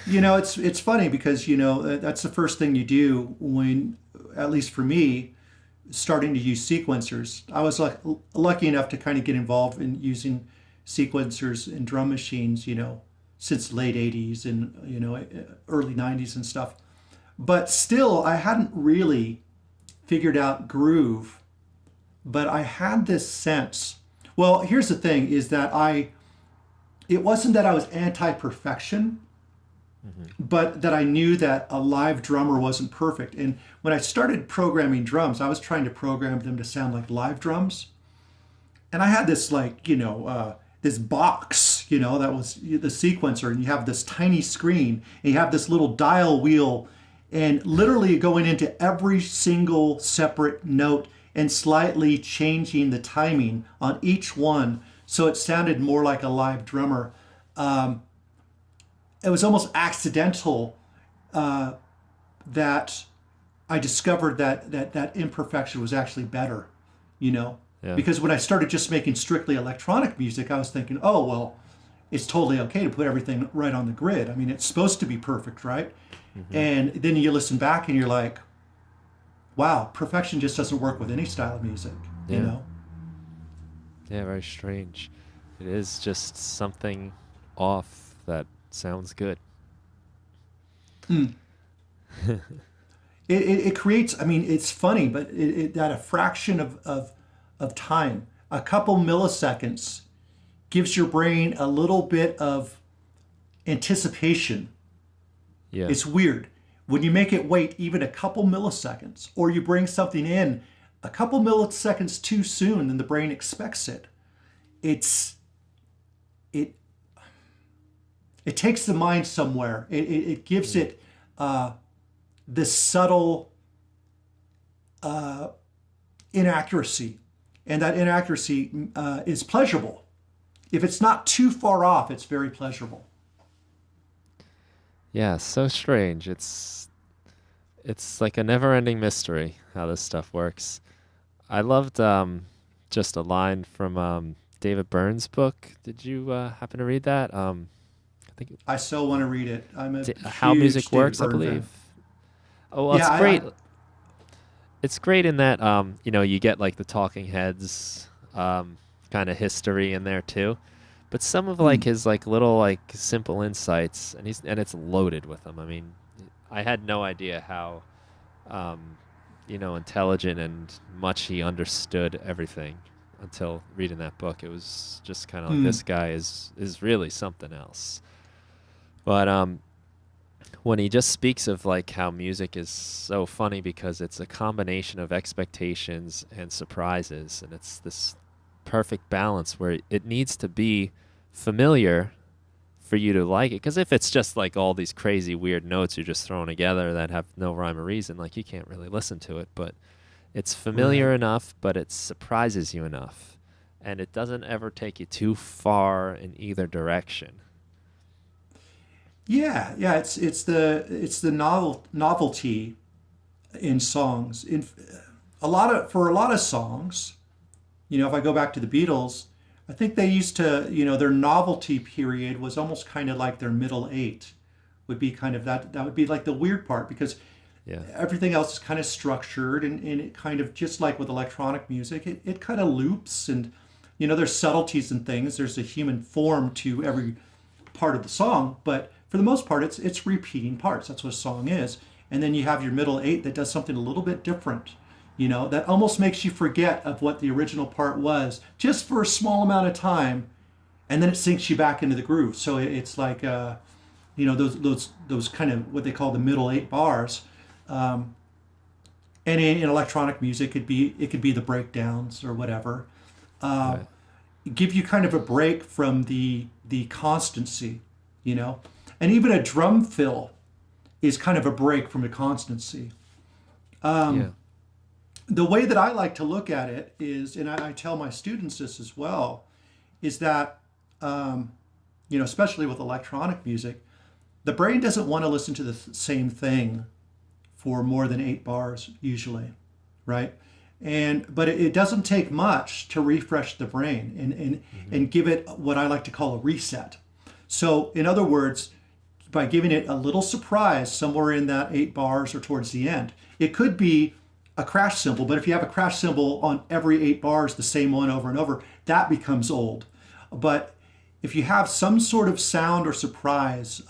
It's funny because that's the first thing you do when, at least for me, starting to use sequencers. I was lucky enough to kind of get involved in using sequencers and drum machines, since the late 80s and early 90s and stuff. But still, I hadn't really figured out groove, but I had this sense. Well, here's the thing: is that it wasn't that I was anti-perfection, but that I knew that a live drummer wasn't perfect. And when I started programming drums, I was trying to program them to sound like live drums. And I had this this box, that was the sequencer, and you have this tiny screen, and you have this little dial wheel, and literally going into every single separate note and slightly changing the timing on each one so it sounded more like a live drummer. It was almost accidental that I discovered that imperfection was actually better, Yeah. because when I started just making strictly electronic music, I was thinking, oh, well, it's totally okay to put everything right on the grid. I mean, it's supposed to be perfect, right? And then you listen back and you're like, wow, perfection just doesn't work with any style of music, Yeah. Yeah, very strange. It is just something off that sounds good. It creates, I mean, it's funny, but that a fraction of time, a couple milliseconds, gives your brain a little bit of anticipation. Yeah. It's weird. When you make it wait even a couple milliseconds, or you bring something in a couple milliseconds too soon than the brain expects it, it takes the mind somewhere. It gives it this subtle inaccuracy, and that inaccuracy is pleasurable. If it's not too far off, it's very pleasurable. Yeah, so strange. It's like a never-ending mystery how this stuff works. I loved just a line from David Byrne's book. Did you happen to read that? I think I so want to read it. I'm a How huge Music David Works, I Byrne fan. believe. Oh, well, Yeah, it's great. It's great in that you get like the Talking Heads kind of history in there too. But some of like his like little like simple insights, and it's loaded with them. I mean, I had no idea how intelligent and much he understood everything until reading that book. It was just kind of like this guy is really something else. But when he just speaks of like how music is so funny because it's a combination of expectations and surprises, and it's this perfect balance where it needs to be familiar for you to like it. Because if it's just like all these crazy weird notes you're just throwing together that have no rhyme or reason, like you can't really listen to it. But it's familiar Right. enough, but it surprises you enough, and it doesn't ever take you too far in either direction. Yeah, yeah. It's the novelty in songs. For a lot of songs, if I go back to the Beatles, I think they used to, their novelty period was almost kind of like their middle eight, would be kind of that would be like the weird part, because Yeah. everything else is kind of structured, and it kind of, just like with electronic music, it kind of loops, and there's subtleties and things. There's a human form to every part of the song, but for the most part, it's repeating parts. That's what a song is. And then you have your middle 8 that does something a little bit different, that almost makes you forget of what the original part was just for a small amount of time. And then it sinks you back into the groove. So it's like, those kind of what they call the middle 8 bars. And in electronic music, it could be the breakdowns or whatever. Right. Give you kind of a break from the constancy, and even a drum fill is kind of a break from the constancy. The way that I like to look at it is, and I tell my students this as well, is that, especially with electronic music, the brain doesn't want to listen to the same thing for more than 8 bars usually, right? But it doesn't take much to refresh the brain and give it what I like to call a reset. So in other words, by giving it a little surprise somewhere in that 8 bars or towards the end, it could be a crash cymbal, but if you have a crash cymbal on every 8 bars, the same one over and over, that becomes old. But if you have some sort of sound or surprise,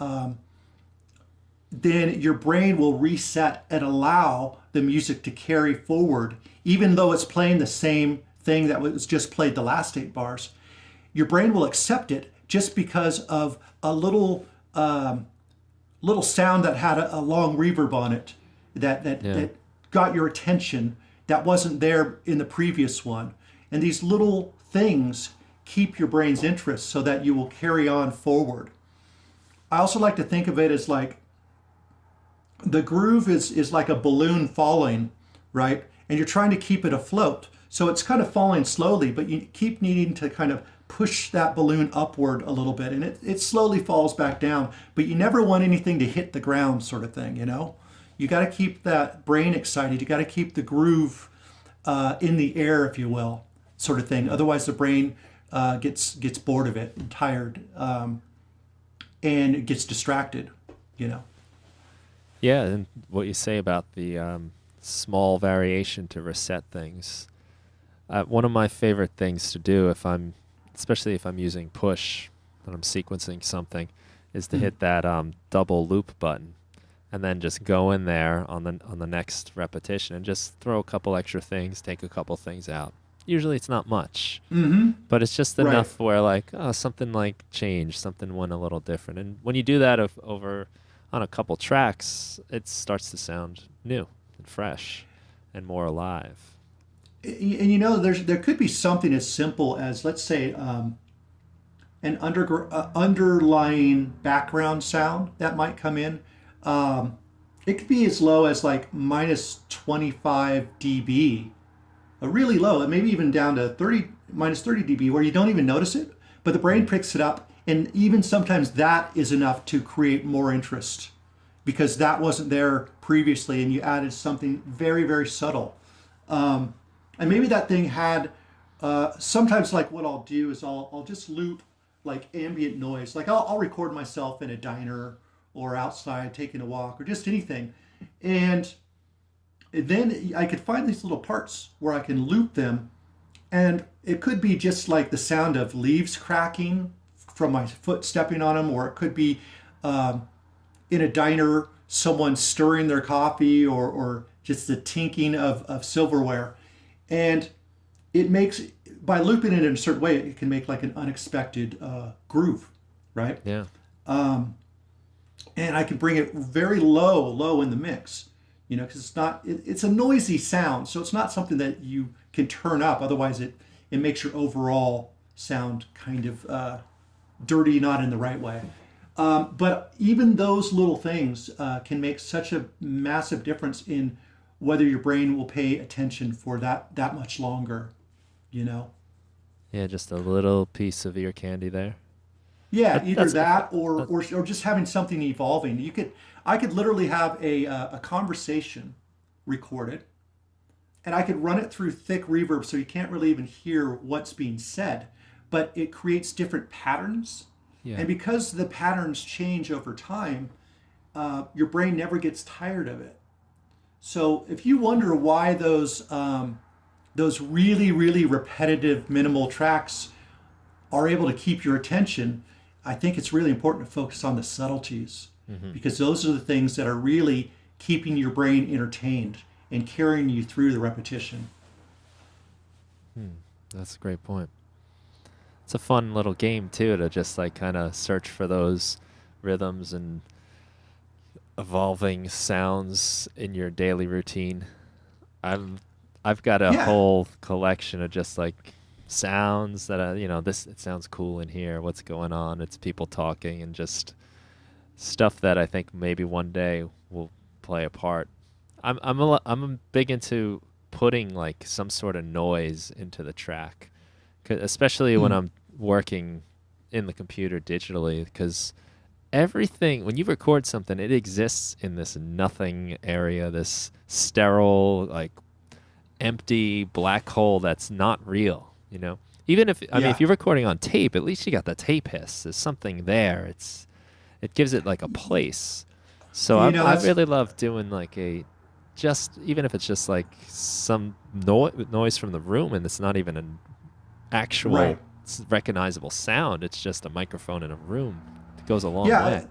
then your brain will reset and allow the music to carry forward, even though it's playing the same thing that was just played the last 8 bars. Your brain will accept it just because of a little sound that had a long reverb on it that got your attention that wasn't there in the previous one. And these little things keep your brain's interest so that you will carry on forward. I also like to think of it as like the groove is like a balloon falling, right? And you're trying to keep it afloat. So it's kind of falling slowly, but you keep needing to kind of push that balloon upward a little bit, and it slowly falls back down, but you never want anything to hit the ground, sort of thing, You got to keep that brain excited. You got to keep the groove in the air, if you will, sort of thing. Otherwise, the brain gets bored of it and tired, and it gets distracted, Yeah, and what you say about the small variation to reset things. One of my favorite things to do especially if I'm using push when I'm sequencing something, is to hit that double loop button, and then just go in there on the next repetition and just throw a couple extra things, take a couple things out. Usually it's not much, but it's just enough where something like changed, something went a little different. And when you do that over on a couple tracks, it starts to sound new and fresh and more alive. And there could be something as simple as, let's say, an underlying background sound that might come in. It could be as low as like minus 25 dB, really low, and maybe even down to minus 30 dB, where you don't even notice it, but the brain picks it up, and even sometimes that is enough to create more interest because that wasn't there previously, and you added something very, very subtle. And maybe that thing had, sometimes like what I'll do is I'll just loop like ambient noise. Like I'll record myself in a diner or outside taking a walk or just anything. And then I could find these little parts where I can loop them. And it could be just like the sound of leaves cracking from my foot stepping on them, or it could be in a diner, someone stirring their coffee, or just the tinking of silverware. And it makes, by looping it in a certain way, it can make like an unexpected groove, right? Yeah. And I can bring it very low in the mix, because it's a noisy sound. So it's not something that you can turn up. Otherwise it makes your overall sound kind of dirty, not in the right way. But even those little things can make such a massive difference in whether your brain will pay attention for that much longer, Yeah, just a little piece of ear candy there. Yeah, either that or just having something evolving. I could literally have a conversation recorded, and I could run it through thick reverb so you can't really even hear what's being said, but it creates different patterns. Yeah. And because the patterns change over time, your brain never gets tired of it. So if you wonder why those really, really repetitive minimal tracks are able to keep your attention, I think it's really important to focus on the subtleties, because those are the things that are really keeping your brain entertained and carrying you through the repetition. That's a great point. It's a fun little game too to just like kind of search for those rhythms and evolving sounds in your daily routine. I've got a Yeah. whole collection of just like sounds that this it sounds cool in here. What's going on? It's people talking and just stuff that I think maybe one day will play a part. I'm big into putting like some sort of noise into the track, especially when I'm working in the computer digitally, because everything when you record something, it exists in this nothing area, this sterile, like empty black hole that's not real. Even if I mean, Yeah. if you're recording on tape, at least you got the tape hiss. There's something there. It gives it like a place. So I That's really love doing like even if it's just like some noise from the room, and it's not even an actual right. recognizable sound. It's just a microphone in a room. It goes a long Yeah. way.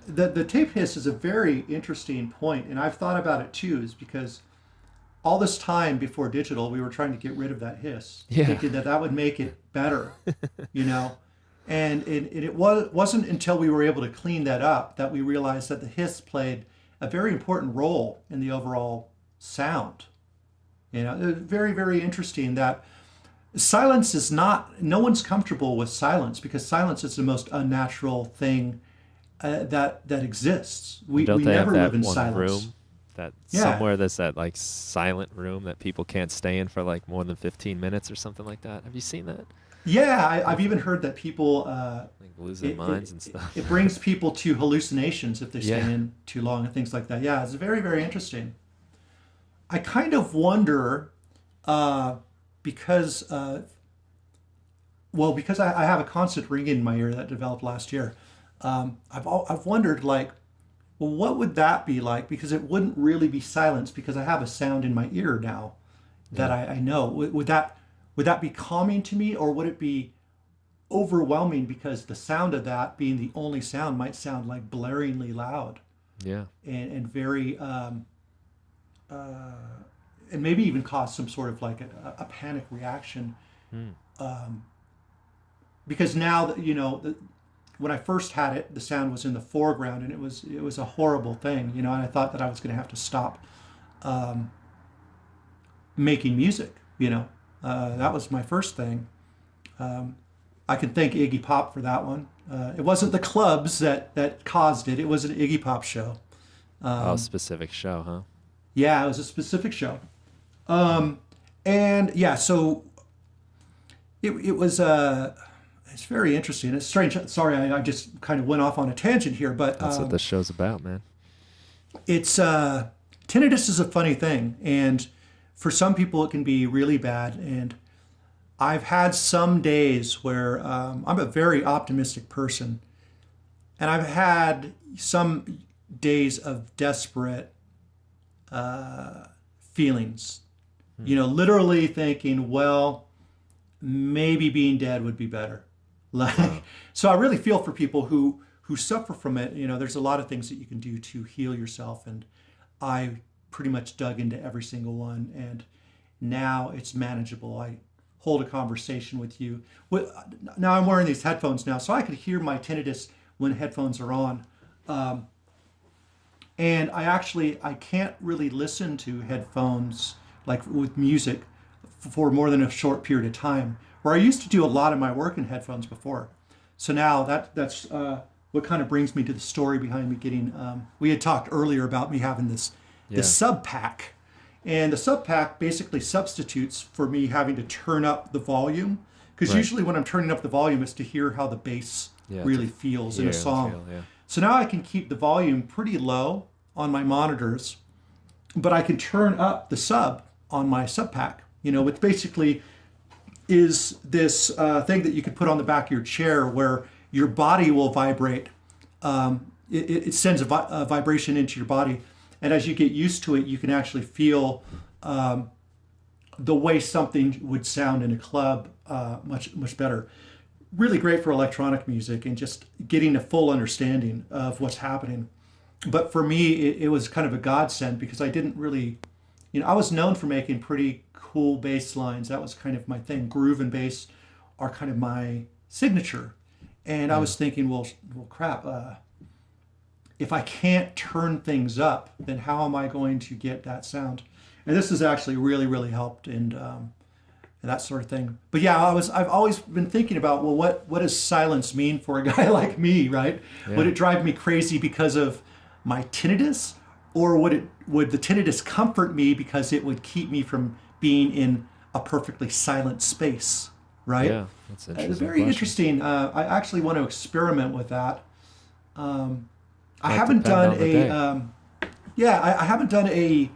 The tape hiss is a very interesting point, and I've thought about it too, is because all this time before digital, we were trying to get rid of that hiss, Yeah. thinking that would make it better, And it wasn't until we were able to clean that up that we realized that the hiss played a very important role in the overall sound. Very, very interesting that silence is not, no one's comfortable with silence, because silence is the most unnatural thing that exists. We Don't they never have live that in one silence. room that Yeah. somewhere there's that like silent room that people can't stay in for like more than 15 minutes or something like that? Have you seen that? Yeah, I've even heard that people Like lose their minds and stuff. it brings people to hallucinations if they stay Yeah. in too long and things like that. Yeah, it's very, very interesting. I kind of wonder, because I have a constant ringing in my ear that developed last year. I've wondered, like, well, what would that be like? Because it wouldn't really be silence, because I have a sound in my ear now that I know. Would that be calming to me, or would it be overwhelming, because the sound of that being the only sound might sound like blaringly loud Yeah. and very and maybe even cause some sort of like a panic reaction, because now that when I first had it, the sound was in the foreground, and it was a horrible thing, and I thought that I was going to have to stop making music. That was my first thing. I can thank Iggy Pop for that one. It wasn't the clubs that caused it. It was an Iggy Pop show. Specific show, huh? Yeah, it was a specific show. And yeah, so it was it's very interesting. It's strange. Sorry, I just kind of went off on a tangent here, but That's what this show's about, man. it's tinnitus is a funny thing, and for some people it can be really bad. And I've had some days where I'm a very optimistic person, and I've had some days of desperate feelings. Literally thinking, well, maybe being dead would be better. So I really feel for people who suffer from it. There's a lot of things that you can do to heal yourself, and I pretty much dug into every single one, and now it's manageable. I hold a conversation with you. Now I'm wearing these headphones now, so I could hear my tinnitus when headphones are on. And I can't really listen to headphones like with music for more than a short period of time, where I used to do a lot of my work in headphones before. So now that's what kind of brings me to the story behind me getting, we had talked earlier about me having this sub pack. And the sub pack basically substitutes for me having to turn up the volume, because usually when I'm turning up the volume, it's to hear how the bass really feels in a song. So now I can keep the volume pretty low on my monitors, but I can turn up the sub on my sub pack, which basically is this thing that you could put on the back of your chair, where your body will vibrate. It sends a vibration into your body. And as you get used to it, you can actually feel the way something would sound in a club much, much better. Really great for electronic music and just getting a full understanding of what's happening. But for me, it was kind of a godsend because I didn't really, I was known for making pretty cool bass lines. That was kind of my thing. Groove and bass are kind of my signature. And I was thinking, well, crap. If I can't turn things up, then how am I going to get that sound? And this has actually really, really helped and that sort of thing. But yeah, I've always been thinking about, well, what does silence mean for a guy like me, right? Yeah. Would it drive me crazy because of my tinnitus, or would the tinnitus comfort me because it would keep me from being in a perfectly silent space, right? Yeah, that's interesting. It's very question. interesting. I actually want to experiment with that. I Might haven't depend done on the day. I haven't done a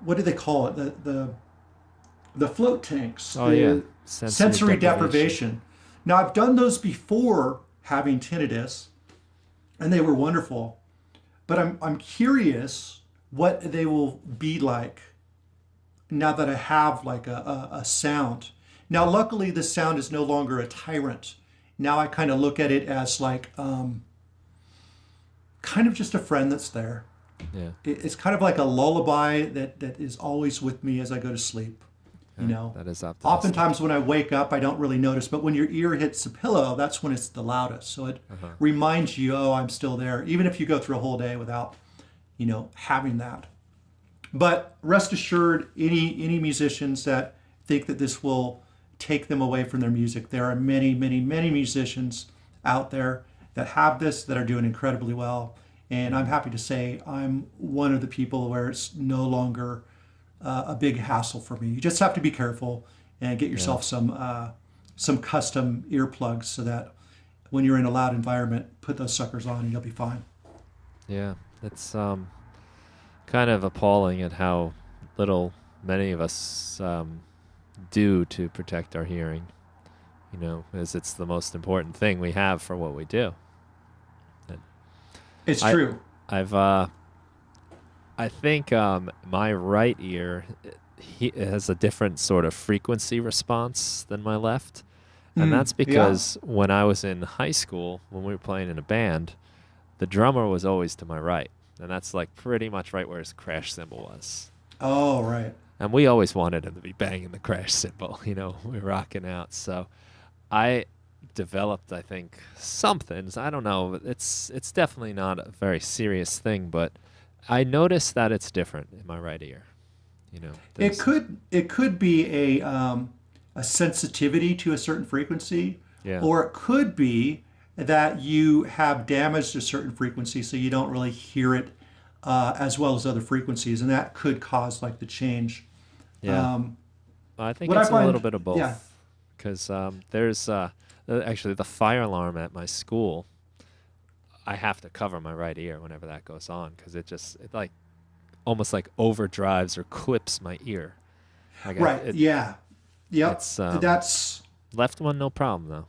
what do they call it? The float tanks. Oh, the yeah. sensory deprivation. Now I've done those before having tinnitus, and they were wonderful. But I'm curious what they will be like now that I have like a sound. Now luckily the sound is no longer a tyrant. Now I kind of look at it as like kind of just a friend that's there. Yeah. It's kind of like a lullaby that is always with me as I go to sleep. You know, That is optimistic. oftentimes when I wake up, I don't really notice, but when your ear hits the pillow, that's when it's the loudest. So it reminds you, oh, I'm still there, even if you go through a whole day without, having that. But rest assured, any musicians that think that this will take them away from their music, there are many, many, many musicians out there that have this, that are doing incredibly well. And I'm happy to say I'm one of the people where it's no longer a big hassle for me. You just have to be careful and get yourself some custom earplugs so that when you're in a loud environment, put those suckers on and you'll be fine. Yeah, it's kind of appalling at how little many of us do to protect our hearing. As it's the most important thing we have for what we do. It's I- true. I think my right ear it has a different sort of frequency response than my left. And that's because when I was in high school, when we were playing in a band, the drummer was always to my right. And that's like pretty much right where his crash cymbal was. Oh, right. And we always wanted him to be banging the crash cymbal, we were rocking out. So I developed, I think, something. I don't know. It's definitely not a very serious thing, but I noticed that it's different in my right ear. It could be a sensitivity to a certain frequency, Yeah. or it could be that you have damaged a certain frequency, so you don't really hear it as well as other frequencies, and that could cause like the change. Yeah. I think what I it's a find- little bit of both. yeah. Because there's actually the fire alarm at my school. I have to cover my right ear whenever that goes on because it like almost like overdrives or clips my ear. Like Right. Yeah. Yep. It's, That's left one, no problem though.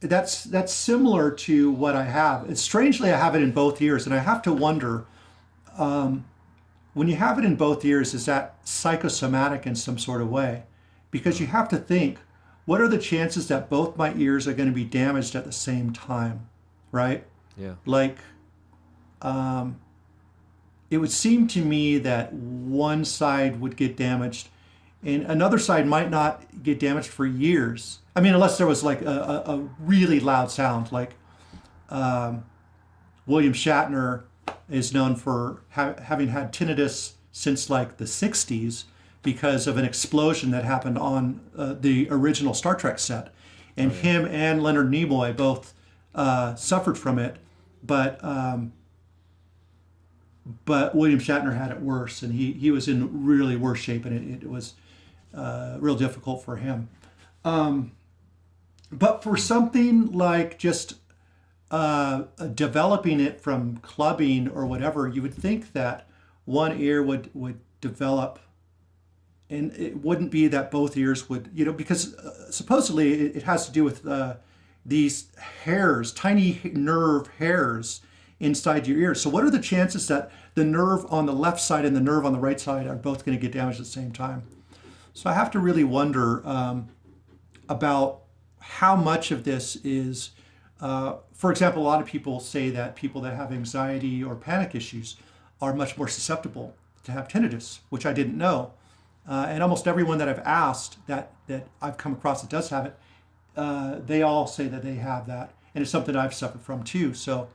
that's similar to what I have. It's strangely I have it in both ears, and I have to wonder when you have it in both ears, is that psychosomatic in some sort of way? Because you have to think, what are the chances that both my ears are going to be damaged at the same time, right? Yeah. Like, it would seem to me that one side would get damaged and another side might not get damaged for years. I mean, unless there was like a really loud sound, like William Shatner is known for having had tinnitus since like the 60s because of an explosion that happened on the original Star Trek set. And him and Leonard Nimoy both suffered from it, but William Shatner had it worse, and he was in really worse shape, and it was real difficult for him. But for something like just developing it from clubbing or whatever, you would think that one ear would develop, and it wouldn't be that both ears would, because supposedly it has to do with these hairs, tiny nerve hairs inside your ear. So what are the chances that the nerve on the left side and the nerve on the right side are both going to get damaged at the same time? So I have to really wonder about how much of this is For example, a lot of people say that people that have anxiety or panic issues are much more susceptible to have tinnitus, which I didn't know. And almost everyone that I've asked that I've come across that does have it, they all say that they have that, and it's something I've suffered from too. So,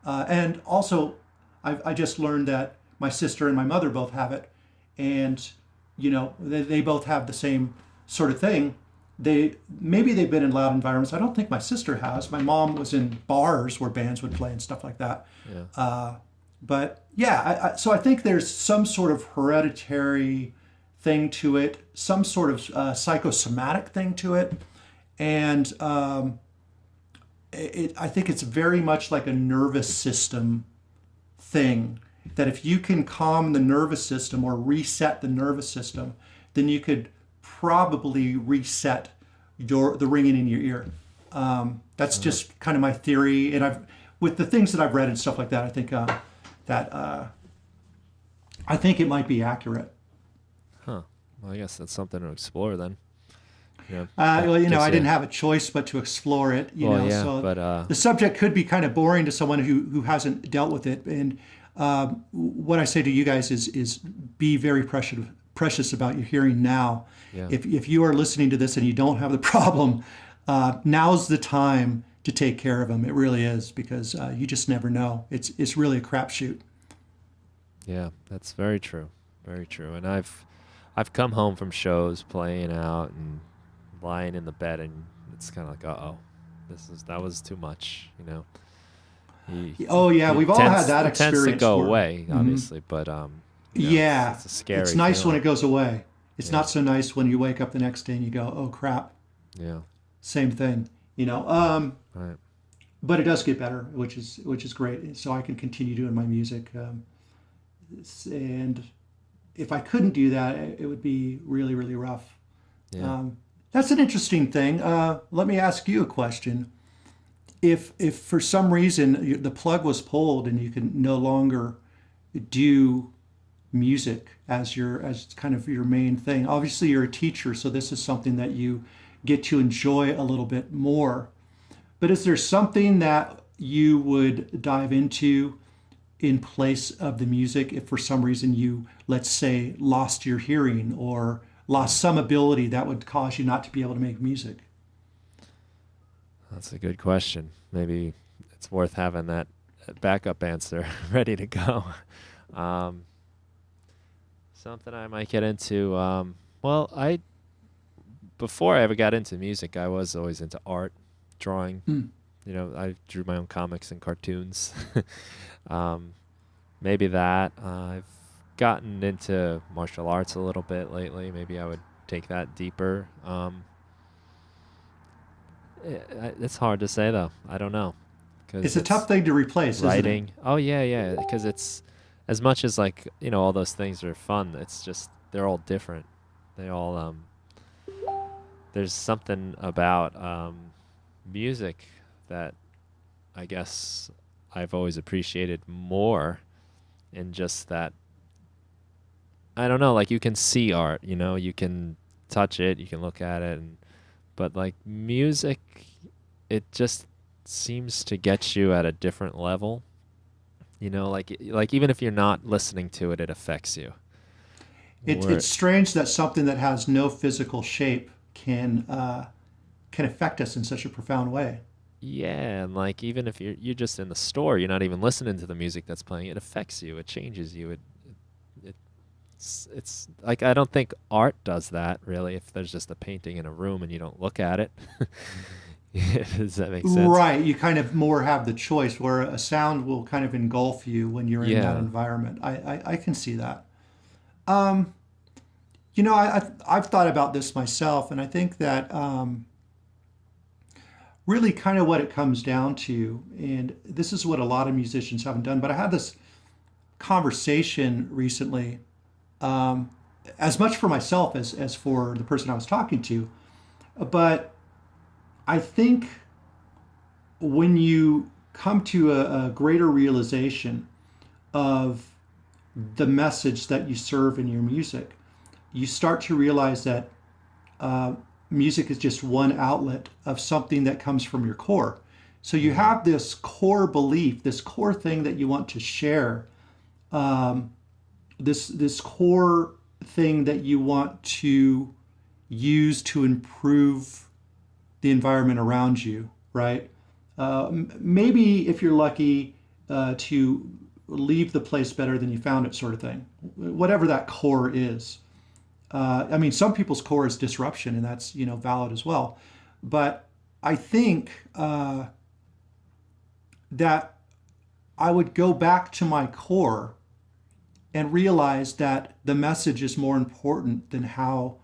and also, I just learned that my sister and my mother both have it, and they both have the same sort of thing. Maybe they've been in loud environments. I don't think my sister has. My mom was in bars where bands would play and stuff like that. Yeah. But yeah, so I think there's some sort of hereditary thing to it, some sort of psychosomatic thing to it, and I think it's very much like a nervous system thing. That if you can calm the nervous system or reset the nervous system, then you could probably reset the ringing in your ear. That's just kind of my theory, and with the things that I've read and stuff like that, I think I think it might be accurate. Huh. Well, I guess that's something to explore then. Yeah. Well, I didn't have a choice but to explore it. So but the subject could be kind of boring to someone who hasn't dealt with it. And what I say to you guys is be very precious about your hearing now. Yeah. If you are listening to this and you don't have the problem, now's the time to take care of them. It really is, because you just never know. It's really a crapshoot. Yeah, that's very true. Very true. And I've come home from shows playing out and lying in the bed, and it's kind of like, uh-oh, that was too much, Oh yeah, we've all had that experience. It tends to go away, obviously, but yeah, it's a scary it's nice feeling. when it goes away. It's not so nice when you wake up the next day and you go, oh crap. Yeah. Same thing, Right. But it does get better, which is great. So I can continue doing my music, and if I couldn't do that, it would be really, really rough. Yeah. That's an interesting thing. Let me ask you a question. If for some reason the plug was pulled and you can no longer do music as kind of your main thing, obviously you're a teacher, so this is something that you get to enjoy a little bit more. But is there something that you would dive into in place of the music if for some reason you, let's say, lost your hearing or lost some ability that would cause you not to be able to make music? That's a good question. Maybe it's worth having that backup answer ready to go. Something I might get into. Before I ever got into music, I was always into art, drawing. I drew my own comics and cartoons. Maybe that. I've gotten into martial arts a little bit lately. Maybe I would take that deeper. It's hard to say, though. I don't know. It's a tough thing to replace, writing. isn't it? Oh, yeah. Because it's, as much as all those things are fun, it's just, they're all different. They all, there's something about music that I guess I've always appreciated more in just that, I don't know, you can see art, you can touch it, you can look at it, but music, it just seems to get you at a different level. Even if you're not listening to it, it affects you. It's strange that something that has no physical shape can affect us in such a profound way. Yeah, and even if you're just in the store, you're not even listening to the music that's playing, it affects you, it changes you. It's I don't think art does that, really, if there's just a painting in a room and you don't look at it. Does that make sense? Right, you kind of more have the choice, where a sound will kind of engulf you when you're in that environment. I can see that. I've thought about this myself, and I think that really kind of what it comes down to, and this is what a lot of musicians haven't done, but I had this conversation recently, as much for myself as for the person I was talking to, but I think when you come to a greater realization of the message that you serve in your music, you start to realize that music is just one outlet of something that comes from your core. So you have this core belief, this core thing that you want to share, this core thing that you want to use to improve the environment around you, right? Maybe if you're lucky to leave the place better than you found it, sort of thing. Whatever that core is. I mean, some people's core is disruption, and that's valid as well. But I think that I would go back to my core and realize that the message is more important than how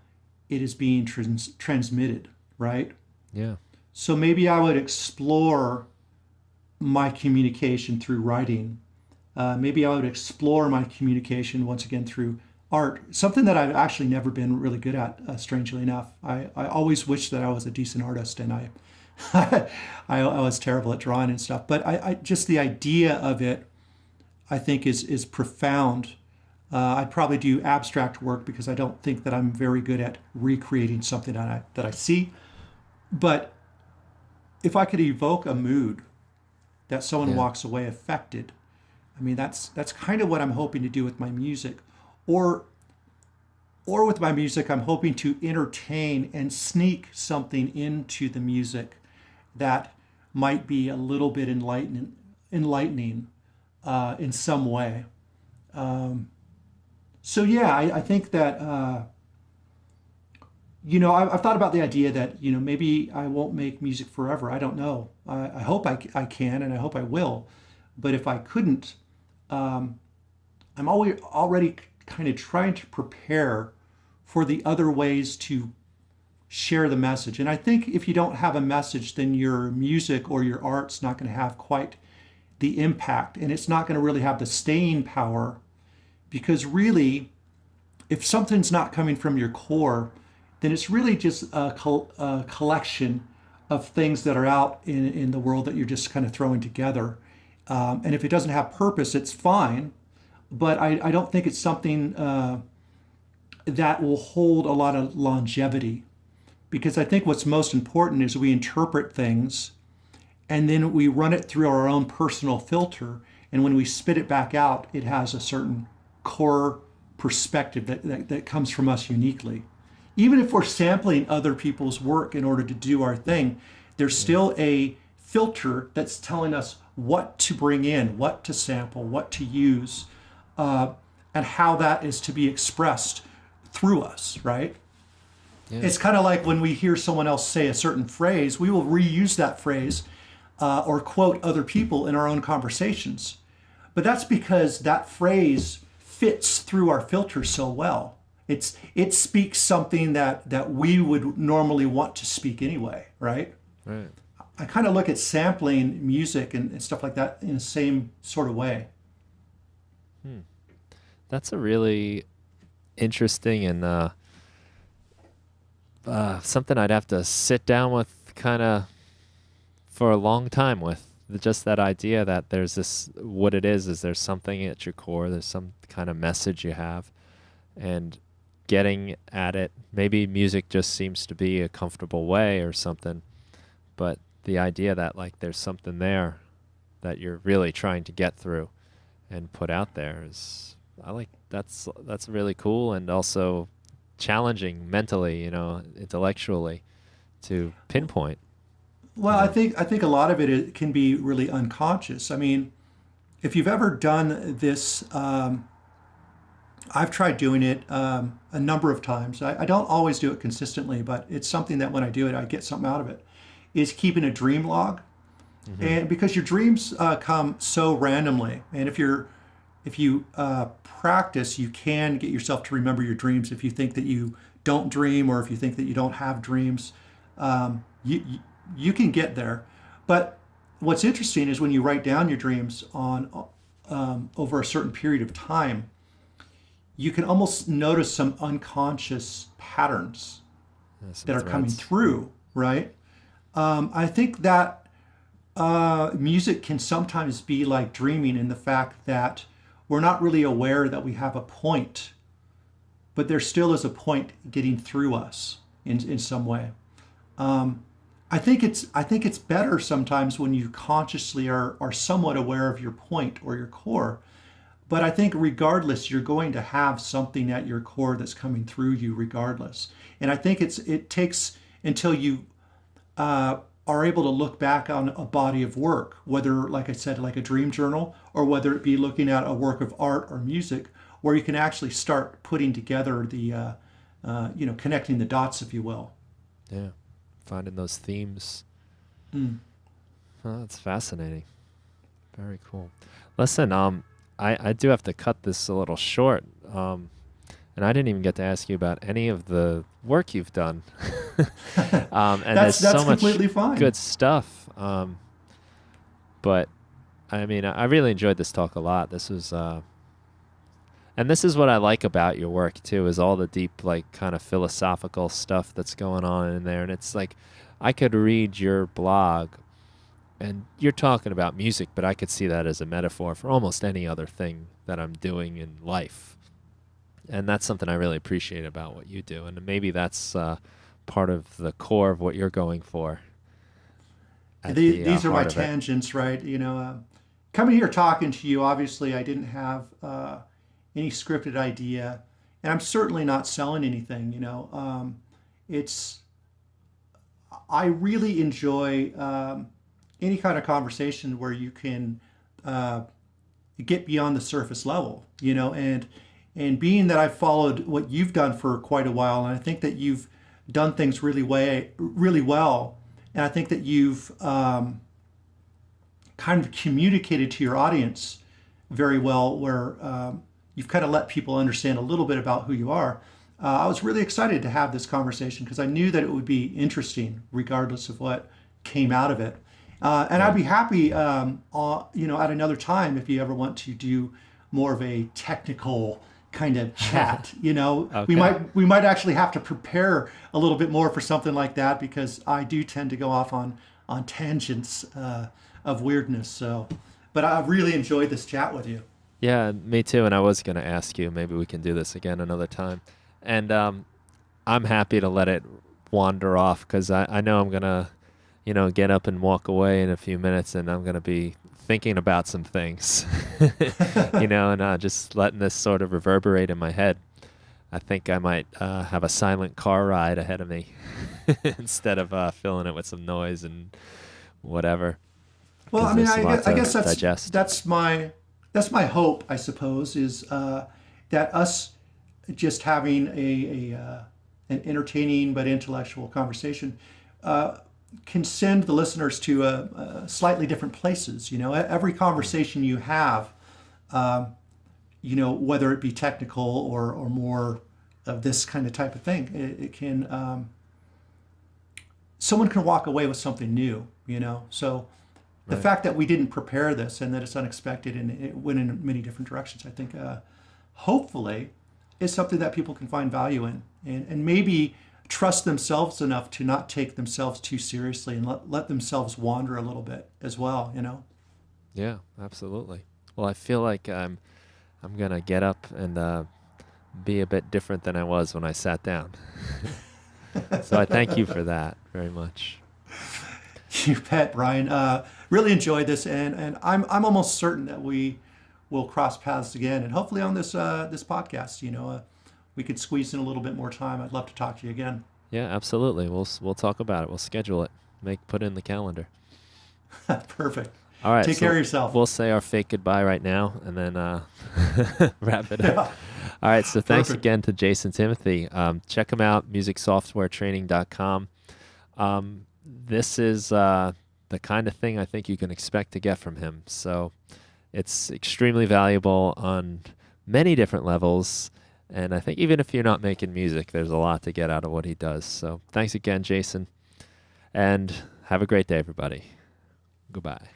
it is being transmitted, right? Yeah. So maybe I would explore my communication through writing. Maybe I would explore my communication once again through art, something that I've actually never been really good at, strangely enough. I always wished that I was a decent artist, and I was terrible at drawing and stuff. But I just the idea of it, I think, is profound. I'd probably do abstract work because I don't think that I'm very good at recreating something that I see. But if I could evoke a mood that someone walks away affected, I mean, that's kind of what I'm hoping to do with my music. Or with my music, I'm hoping to entertain and sneak something into the music that might be a little bit enlightening in some way. So yeah, I think that I've thought about the idea that maybe I won't make music forever. I don't know. I hope I can, and I hope I will. But if I couldn't, I'm already kind of trying to prepare for the other ways to share the message. And I think if you don't have a message, then your music or your art's not going to have quite the impact, and it's not going to really have the staying power, because really, if something's not coming from your core, then it's really just a collection of things that are out in the world that you're just kind of throwing together. And if it doesn't have purpose, it's fine. But I don't think it's something that will hold a lot of longevity. Because I think what's most important is we interpret things and then we run it through our own personal filter. And when we spit it back out, it has a certain core perspective that comes from us uniquely. Even if we're sampling other people's work in order to do our thing, there's still a filter that's telling us what to bring in, what to sample, what to use, and how that is to be expressed through us, right? Yeah. It's kind of like when we hear someone else say a certain phrase, we will reuse that phrase or quote other people in our own conversations. But that's because that phrase fits through our filter so well. It speaks something that we would normally want to speak anyway, right? Right. I kind of look at sampling music and stuff like that in the same sort of way. That's a really interesting and something I'd have to sit down with kind of for a long time with. Just that idea that there's this, what it is there's something at your core, there's some kind of message you have, and getting at it. Maybe music just seems to be a comfortable way or something, but the idea that like there's something there that you're really trying to get through and put out there is, that's really cool, and also challenging mentally, intellectually to pinpoint. Well, I think a lot of it can be really unconscious. I mean, if you've ever done this, I've tried doing it a number of times. I don't always do it consistently, but it's something that when I do it, I get something out of it, is keeping a dream log. Mm-hmm. And because your dreams come so randomly, and if you practice, you can get yourself to remember your dreams. If you think that you don't dream, or if you think that you don't have dreams, you can get there. But what's interesting is when you write down your dreams on over a certain period of time, you can almost notice some unconscious patterns that are coming through, right? I think that music can sometimes be like dreaming, in the fact that we're not really aware that we have a point, but there still is a point getting through us in some way. I think it's better sometimes when you consciously are somewhat aware of your point or your core. But I think regardless, you're going to have something at your core that's coming through you regardless. And I think it takes until you are able to look back on a body of work, whether, like I said, like a dream journal, or whether it be looking at a work of art or music, where you can actually start putting together connecting the dots, if you will. Yeah, finding those themes. Mm. Oh, that's fascinating. Very cool. Listen, I do have to cut this a little short. And I didn't even get to ask you about any of the work you've done. And That's there's so much completely fine. good stuff. But I mean, I really enjoyed this talk a lot. This was, and this is what I like about your work too, is all the deep, like, kind of philosophical stuff that's going on in there. And it's like, I could read your blog and you're talking about music, but I could see that as a metaphor for almost any other thing that I'm doing in life. And that's something I really appreciate about what you do. And maybe that's part of the core of what you're going for. These are my tangents, right? Coming here talking to you, obviously I didn't have any scripted idea, and I'm certainly not selling anything. It's I really enjoy any kind of conversation where you can get beyond the surface level, and being that I've followed what you've done for quite a while, and I think that you've done things really well, and I think that you've kind of communicated to your audience very well, where you've kind of let people understand a little bit about who you are. I was really excited to have this conversation because I knew that it would be interesting, regardless of what came out of it. And I'd be happy, at another time, if you ever want to do more of a technical kind of chat. Okay. We might actually have to prepare a little bit more for something like that, because I do tend to go off on tangents of weirdness. So, but I really enjoyed this chat with you. Yeah, me too. And I was going to ask you, maybe we can do this again another time. And I'm happy to let it wander off because I know I'm going to, get up and walk away in a few minutes, and I'm going to be thinking about some things, and just letting this sort of reverberate in my head. I think I might have a silent car ride ahead of me instead of filling it with some noise and whatever. Well, 'Cause I mean, there's a lot I to guess digest. that's my hope, I suppose, is that us just having an entertaining but intellectual conversation can send the listeners to slightly different places. Every conversation you have, whether it be technical or more of this kind of type of thing, it can someone can walk away with something new. So the Right. fact that we didn't prepare this and that it's unexpected and it went in many different directions, I think, hopefully, is something that people can find value in, and maybe trust themselves enough to not take themselves too seriously and let themselves wander a little bit as well. Yeah, absolutely. Well, I feel like I'm gonna get up and be a bit different than I was when I sat down. So I thank you for that very much. You bet, Brian. Really enjoyed this, and I'm almost certain that we will cross paths again, and hopefully on this podcast. We could squeeze in a little bit more time. I'd love to talk to you again. Yeah, absolutely. We'll talk about it. We'll schedule it. Put it in the calendar. Perfect. All right. Take care of yourself. We'll say our fake goodbye right now and then wrap it up. Yeah. All right. So thanks Perfect. again to Jason Timothy. Check him out, MusicSoftwareTraining.com. This is the kind of thing I think you can expect to get from him. So it's extremely valuable on many different levels. And I think even if you're not making music, there's a lot to get out of what he does. So thanks again, Jason. And have a great day, everybody. Goodbye.